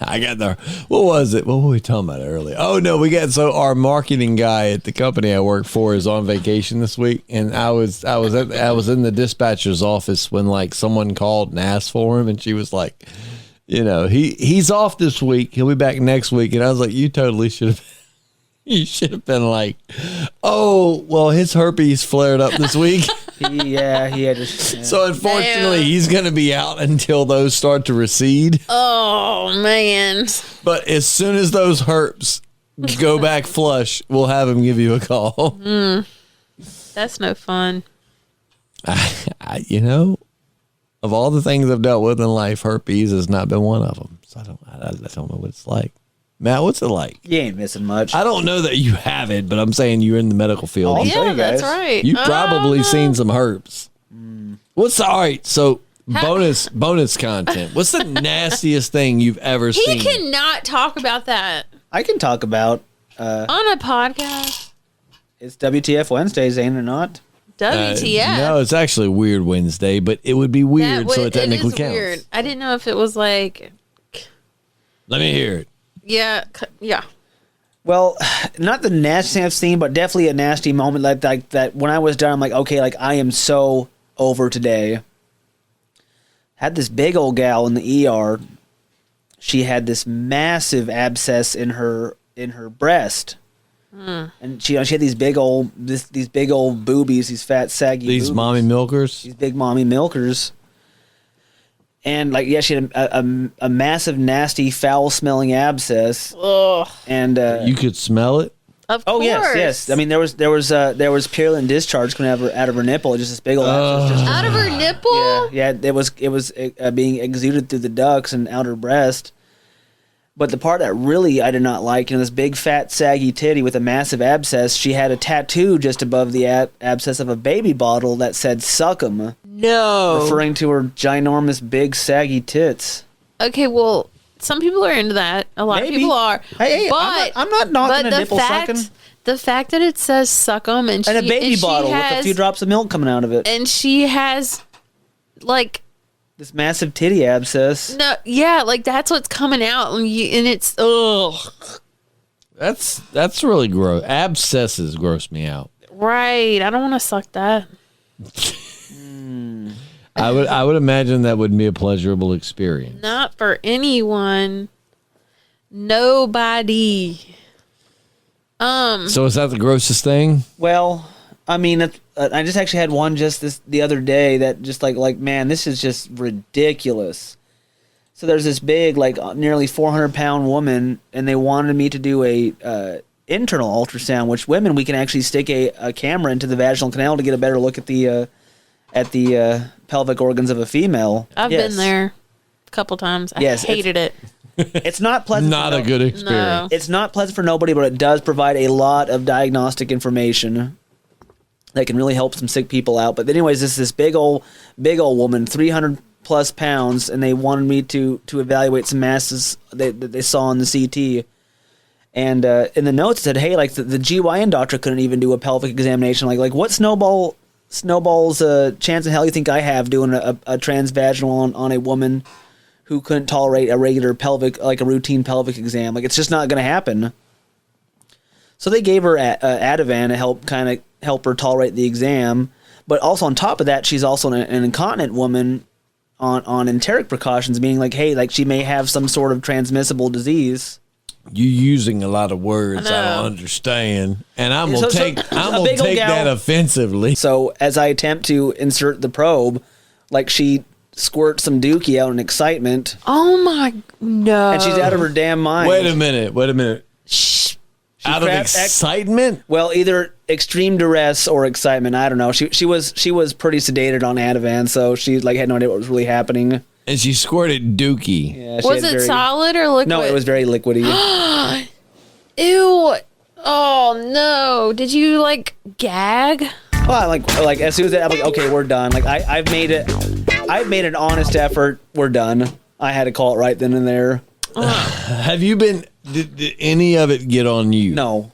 I got the, what was it? What were we talking about earlier? Oh no, so our marketing guy at the company I work for is on vacation this week, and I was in the dispatcher's office when like someone called and asked for him, and she was like, he's off this week, he'll be back next week, and I was like, you totally should have. You should have been like, oh, well, his herpes flared up this week. He had to. So unfortunately, Damn. he's going to be out until those start to recede. Oh, man. But as soon as those herps go back flush, we'll have him give you a call. That's no fun. Of all the things I've dealt with in life, herpes has not been one of them. So I don't know what it's like. Matt, what's it like? You ain't missing much. I don't know that you have it, but I'm saying you're in the medical field. I'll tell Yeah, you that's guys. right. You've probably seen some herps. All right? So bonus content. What's the nastiest thing you've ever He seen? cannot talk about that I can talk about. on a podcast. It's WTF Wednesdays, ain't it not? WTF. No, it's actually Weird Wednesday, but it would be weird, so it technically is counts. weird. I didn't know if it was like, Let me hear it. yeah. Well, not the nastiest thing I've seen, but definitely a nasty moment like that. When I was done, I'm like, okay, like I am so over today. Had this big old gal in the ER. She had this massive abscess in her breast, and she had these big old boobies, these fat saggy. These boobies, mommy milkers. these big mommy milkers. And like, yeah, she had a massive, nasty, foul-smelling abscess. Ugh. And You could smell it. Of oh course. yes. I mean, there was purulent discharge coming out of her nipple. Just this big old abscess. Just, Out of her nipple? yeah. It was being exuded through the ducts and out her breast. But the part that really I did not like, this big fat saggy titty with a massive abscess. She had a tattoo just above the abscess of a baby bottle that said "Suck 'em," No. referring to her ginormous big saggy tits. Okay, well, some people are into that. A lot Maybe. of people are. Hey, but I'm not knocking but a nipple sucking. The fact that it says "suck 'em" and And a baby she bottle with a has, few drops of milk coming out of it. and she has like This massive titty abscess. no, yeah, like that's what's coming out, and it's ugh, That's really gross. Abscesses gross me out. right. I don't want to suck that. I would imagine that would be a pleasurable experience. Not for anyone. Nobody. So is that the grossest thing? Well, I mean, I just actually had one just the other day that just like man, this is just ridiculous. So there's this big, like nearly 400-pound woman, and they wanted me to do a internal ultrasound, which women, we can actually stick a camera into the vaginal canal to get a better look at the pelvic organs of a female. I've Yes. been there a couple times. I Yes, hated it. It's not pleasant. Not a good experience. It's not pleasant for nobody, but it does provide a lot of diagnostic information that can really help some sick people out. But anyways, this big old woman, 300 plus pounds, and they wanted me to evaluate some masses that they saw on the CT. And in the notes it said, hey, like the GYN doctor couldn't even do a pelvic examination. Like what snowball Snowball's chance in hell you think I have doing a transvaginal on a woman who couldn't tolerate a regular a routine pelvic exam? Like, it's just not going to happen. So they gave her Ativan to help her tolerate the exam. But also on top of that, she's also an incontinent woman on enteric precautions, meaning like, hey, like she may have some sort of transmissible disease. You using a lot of words I don't understand, and I'm gonna take that offensively. So as I attempt to insert the probe, like she squirts some dookie out in excitement. Oh my no! And she's out of her damn mind. Wait a minute. Shh. Out of excitement? Well, either extreme duress or excitement. I don't know. She was pretty sedated on Ativan, so she like had no idea what was really happening. And she squirted dookie. Yeah, was it solid or liquid? No, it was very liquidy. Ew! Oh no! Did you like gag? Well, like as soon as I'm like, okay, we're done. Like I've made an honest effort. We're done. I had to call it right then and there. Have you been? Did any of it get on you? No.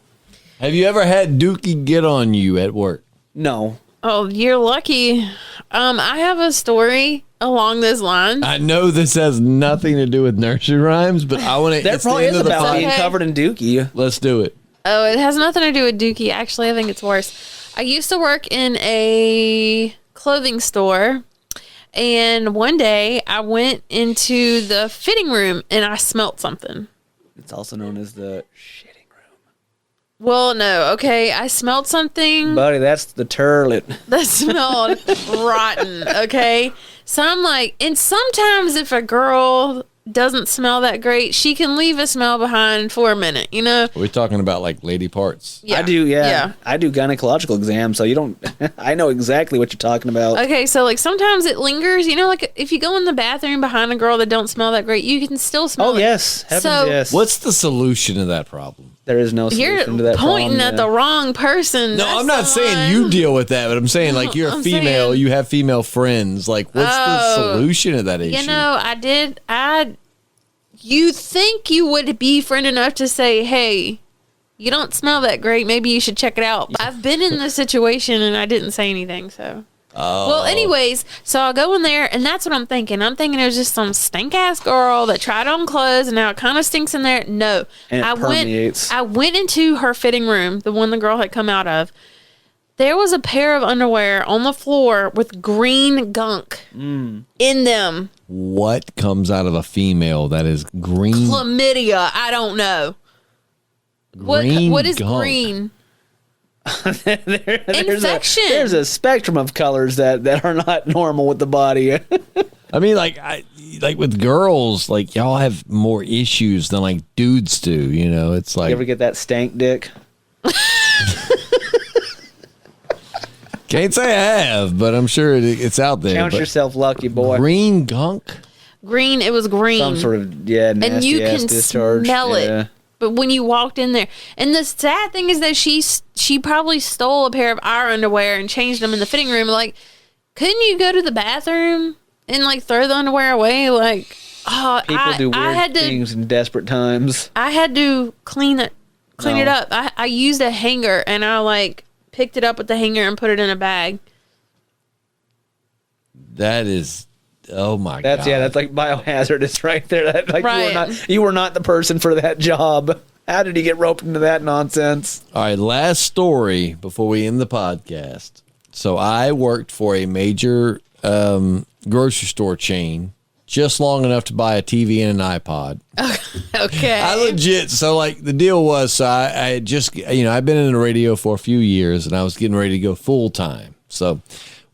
Have you ever had dookie get on you at work? No. Oh, you're lucky. I have a story along those lines. I know this has nothing to do with nursery rhymes, but I want to. There probably is about being covered in dookie. Let's do it. Oh, it has nothing to do with dookie. Actually, I think it's worse. I used to work in a clothing store, and one day I went into the fitting room and I smelt something. It's also known as the shitting room. Well, no, okay. I smelled something. Buddy, that's the turlet. That smelled rotten, okay? So I'm like, and sometimes if a girl doesn't smell that great, she can leave a smell behind for a minute, you know? Are we talking about like lady parts? Yeah. I do, yeah. I do gynecological exams, so you don't, I know exactly what you're talking about. Okay, so like sometimes it lingers, you know, like if you go in the bathroom behind a girl that don't smell that great, you can still smell it. Oh, yes. Heavens, yes. What's the solution to that problem? There is no solution to that problem. You're pointing at the wrong person. No, I'm not saying you deal with that, but I'm saying like you're a female, you have female friends. Like, what's the solution to that issue? You know, you think you would be friend enough to say, hey, you don't smell that great. Maybe you should check it out. I've been in this situation and I didn't say anything, so. Oh. Well, anyways, so I'll go in there and that's what I'm thinking. I'm thinking there's just some stink ass girl that tried on clothes and now it kind of stinks in there. No. And it permeates. I went into her fitting room, the one the girl had come out of. There was a pair of underwear on the floor with green gunk in them. What comes out of a female that is green? Chlamydia. I don't know. What is gunk. Green? Infection. There's a spectrum of colors that are not normal with the body. I mean, like with girls, like y'all have more issues than like dudes do. You know, it's like you ever get that stank dick? Can't say I have, but I'm sure it's out there. Count yourself lucky, boy. Green gunk? Green, it was green. Some sort of, nasty and you can discharge. Smell it. But when you walked in there, and the sad thing is that she probably stole a pair of our underwear and changed them in the fitting room. Like, couldn't you go to the bathroom and like throw the underwear away? Like, people do weird things in desperate times. I had to clean it up. I used a hanger and I like picked it up with the hanger and put it in a bag. That is, oh my God. That's like biohazardous right there. Like right. You were not the person for that job. How did he get roped into that nonsense? All right, last story before we end the podcast. So I worked for a major grocery store chain just long enough to buy a TV and an iPod. Okay. I legit, so like the deal was, so I had just, I've been in the radio for a few years and I was getting ready to go full time. So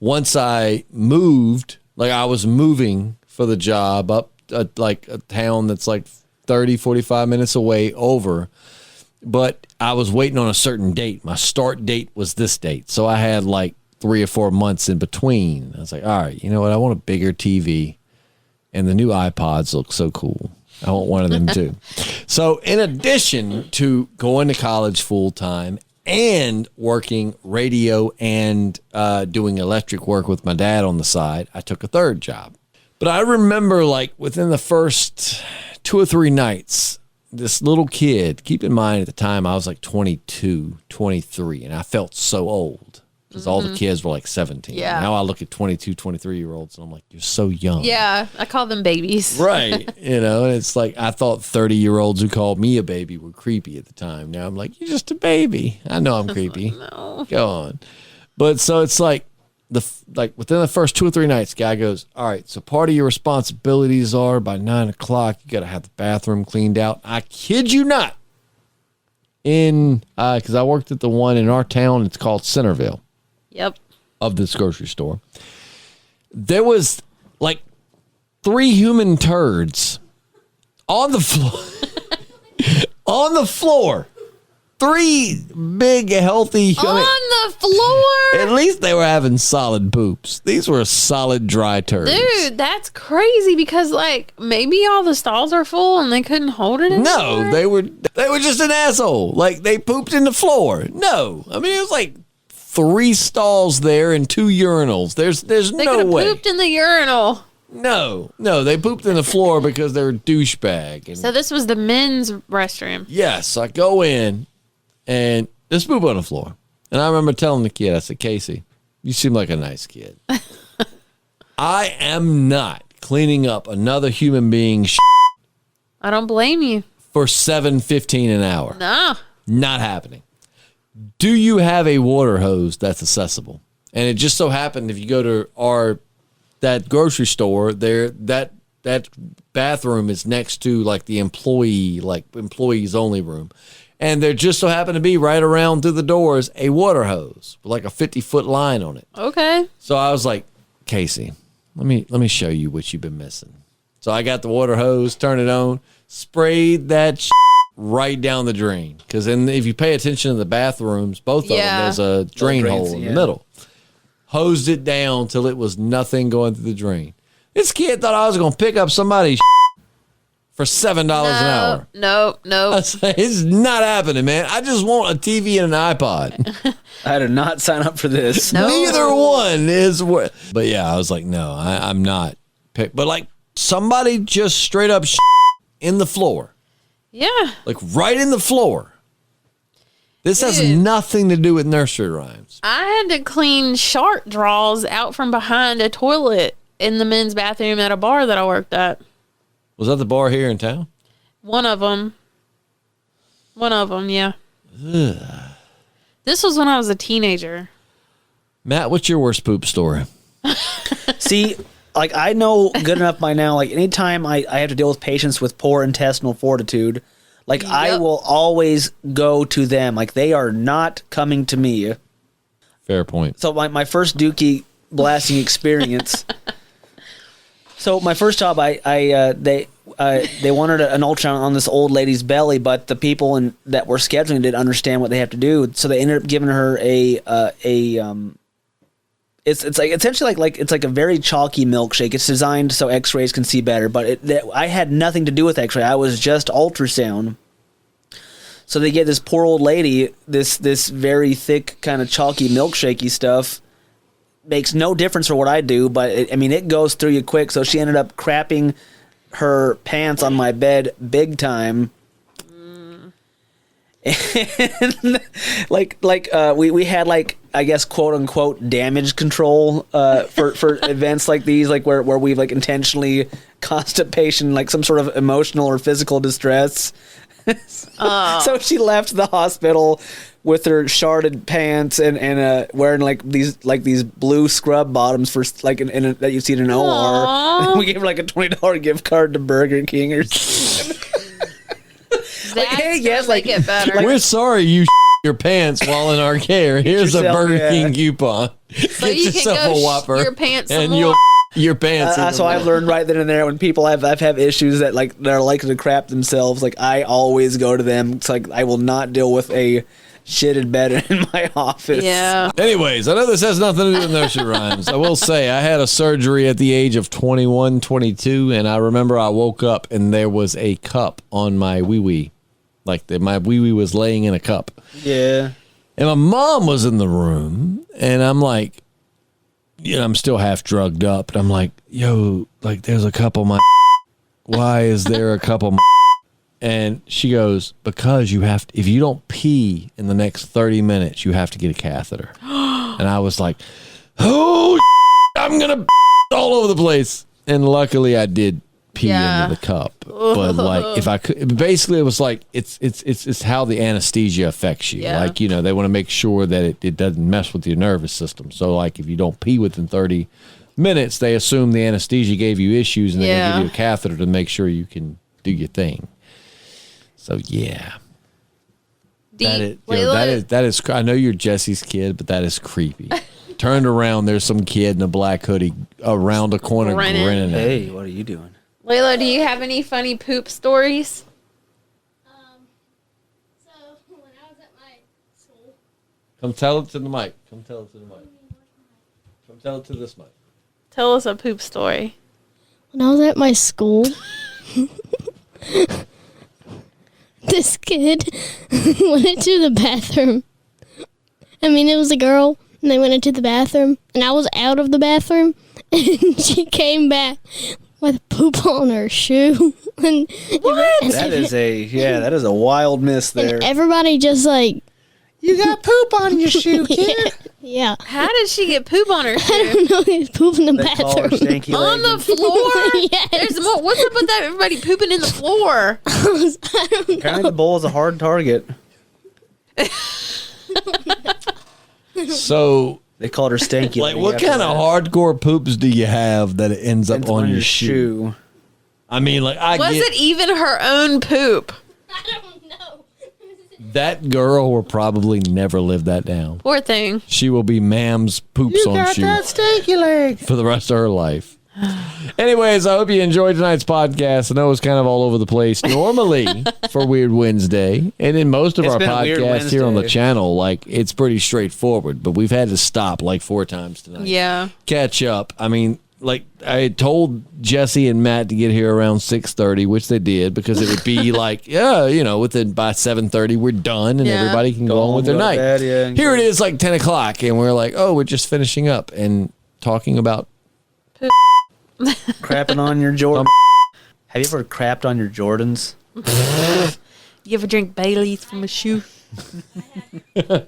once I moved, like I was moving for the job up like a town that's like 30, 45 minutes away over, but I was waiting on a certain date. My start date was this date. So I had like 3 or 4 months in between. I was like, all right, you know what? I want a bigger TV. And the new iPods look so cool. I want one of them too. So in addition to going to college full time and working radio and doing electric work with my dad on the side, I took a third job. But I remember like within the first 2 or 3 nights, this little kid, keep in mind at the time I was like 22, 23, and I felt so old. because all the kids were like 17. Yeah. Now I look at 22, 23-year-olds and I'm like, you're so young. Yeah, I call them babies. Right. And it's like, I thought 30-year-olds who called me a baby were creepy at the time. Now I'm like, you're just a baby. I know I'm creepy. No. Go on. But so it's like, within the first 2 or 3 nights, guy goes, all right, so part of your responsibilities are by 9 o'clock, you got to have the bathroom cleaned out. I kid you not. Because I worked at the one in our town, it's called Centerville. Yep. Of this grocery store. There was like 3 human turds on the floor. On the floor. 3 big, healthy. On the floor? At least they were having solid poops. These were solid dry turds. Dude, that's crazy because, like, maybe all the stalls are full and they couldn't hold it anymore. No, they were just an asshole. Like, they pooped in the floor. No. I mean, it was like 3 stalls there and 2 urinals. There's They no could have way. pooped in the urinal. No, they pooped in the floor because they were douchebag. And So this was the men's restroom. yes, I go in and there's poop on the floor. And I remember telling the kid, I said, Casey, you seem like a nice kid. I am not cleaning up another human being's I don't blame you. for $7.15 an hour. No. Not happening. Do you have a water hose that's accessible? And it just so happened if you go to that grocery store there, that bathroom is next to like the employees only room. And there just so happened to be right around through the doors a water hose with like a 50-foot line on it. Okay. So I was like, Casey, let me show you what you've been missing. So I got the water hose, turned it on, sprayed that right down the drain. Because if you pay attention to the bathrooms, both of them, there's a drain hole in the middle. Hosed it down till it was nothing going through the drain. This kid thought I was going to pick up somebody's for $7 an hour. No. I said, it's not happening, man. I just want a TV and an iPod. I did not sign up for this. No. Neither one is worth. But yeah, I was like, no, I'm not. But like somebody just straight up in the floor. Yeah. Like right in the floor. This has nothing to do with nursery rhymes. I had to clean shark draws out from behind a toilet in the men's bathroom at a bar that I worked at. Was that the bar here in town? One of them, yeah. Ugh. This was when I was a teenager. Matt, what's your worst poop story? See, like I know good enough by now, like anytime I have to deal with patients with poor intestinal fortitude, like I will always go to them. Like they are not coming to me. Fair point. So my first dookie blasting experience. So my first job, they wanted an ultrasound on this old lady's belly, but the people that were scheduling didn't understand what they have to do. So they ended up giving her it's like essentially like it's like a very chalky milkshake. It's designed so X-rays can see better, but I had nothing to do with X-ray. I was just ultrasound. So they get this poor old lady this very thick kind of chalky milkshakey stuff. Makes no difference for what I do, but it goes through you quick. So she ended up crapping her pants on my bed big time. And we had like, I guess, quote unquote damage control for events like these, like where we've like intentionally caused a patient like some sort of emotional or physical distress. So she left the hospital with her sharded pants and wearing like these blue scrub bottoms for like that you see in an OR. And we gave her like a $20 gift card to Burger King or something. Like, hey, yes, like it better. We're sorry you your pants while in our care. Here's a Burger King coupon. So Get you yourself can go a Whopper your pants some and more. you'll your pants. So I've learned right then and there when people I've have issues that like they're likely to crap themselves. Like I always go to them. It's like I will not deal with a shitted bed in my office. Yeah. Anyways, I know this has nothing to do with nursery rhymes. I will say I had a surgery at the age of 21, 22, and I remember I woke up and there was a cup on my wee-wee. Like my wee-wee was laying in a cup. Yeah. And my mom was in the room, and I'm like, I'm still half drugged up. And I'm like, yo, like there's a cup on my why is there a cup on my And she goes, because you have to, if you don't pee in the next 30 minutes, you have to get a catheter. And I was like, oh, I'm going to all over the place. And luckily I did pee into the cup. But like, if I could, basically it was like, it's how the anesthesia affects you. Yeah. Like, they want to make sure that it doesn't mess with your nervous system. So like, if you don't pee within 30 minutes, they assume the anesthesia gave you issues and they give you a catheter to make sure you can do your thing. So yeah. That is. I know you're Jessi's kid, but that is creepy. Turned around, there's some kid in a black hoodie around the corner grinning. Hey, what are you doing? Layla, do you have any funny poop stories? So when I was at my school. Come tell it to the mic. Come tell it to the mic. Come tell it to this mic. Tell us a poop story. When I was at my school, this kid went into the bathroom. I mean, it was a girl, and they went into the bathroom, and I was out of the bathroom, and she came back with poop on her shoe. And, What? That is a wild miss there. and everybody just like, You got poop on your shoe, kid. yeah. How did she get poop on her I shoe? don't know, he was pooping in the They call her bathroom. stanky On the leg. floor? Yes. There's more. What's up with that? Everybody pooping in the floor. I don't know. Apparently the bowl is a hard target. So, They called her stanky like, leg what after kind of that. hardcore poops do you have that it ends up Ends on your shoe? I mean, like, Was it even her own poop? I don't know. that girl will probably never live that down. Poor thing. She will be ma'am's poops on shoe stanky leg. for the rest of her life. Anyways, I hope you enjoyed tonight's podcast. I know it's kind of all over the place normally for Weird Wednesday. And in most of It's our been a weird podcasts here on the Wednesday. channel, like, it's pretty straightforward. But we've had to stop like 4 times tonight. Yeah. Catch up. I mean, like, I had told Jessi and Matt to get here around 6:30, which they did, because it would be like, within by 7:30 we're done and Yeah. everybody can go on with their Go to night. bed, yeah, and Here go- it is, like 10 o'clock, and we're like, oh, we're just finishing up and talking about. Crapping on your Jordan. Have you ever crapped on your Jordans? You ever drink Bailey's from a shoe? Well,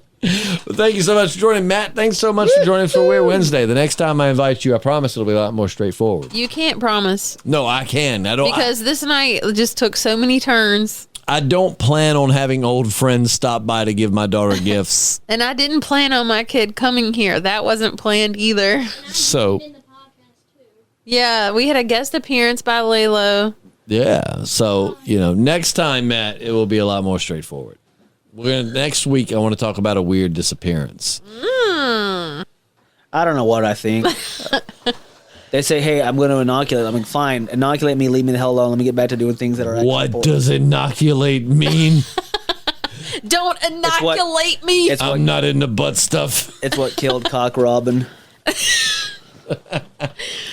thank you so much for joining, Matt. Thanks so much for joining us for Weird Wednesday. The next time I invite you, I promise it'll be a lot more straightforward. You can't promise. No, I can. I don't. Because this night just took so many turns. I don't plan on having old friends stop by to give my daughter gifts. And I didn't plan on my kid coming here. That wasn't planned either. So, In the podcast too. Yeah, we had a guest appearance by Laylo. yeah. So, next time, Matt, it will be a lot more straightforward. Next week, I want to talk about a weird disappearance. I don't know what I think. They say, hey, I'm going to inoculate. I'm like, fine, inoculate me, leave me the hell alone. Let me get back to doing things that are actually What important. does inoculate mean? Don't inoculate me. It's what, I'm not into butt stuff. it's what killed Cock Robin.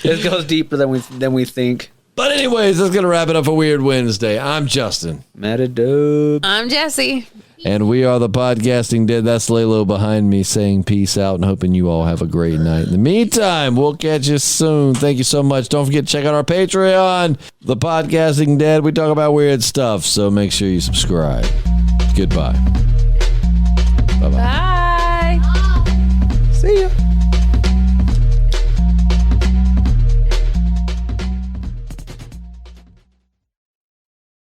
It goes deeper than we think. But anyways, that's going to wrap it up for Weird Wednesday. I'm Justin. Matadub. I'm Jessi. And we are the Podcasting Dead. That's Laylo behind me saying peace out and hoping you all have a great night. In the meantime, we'll catch you soon. Thank you so much. Don't forget to check out our Patreon, The Podcasting Dead. We talk about weird stuff, so make sure you subscribe. Goodbye.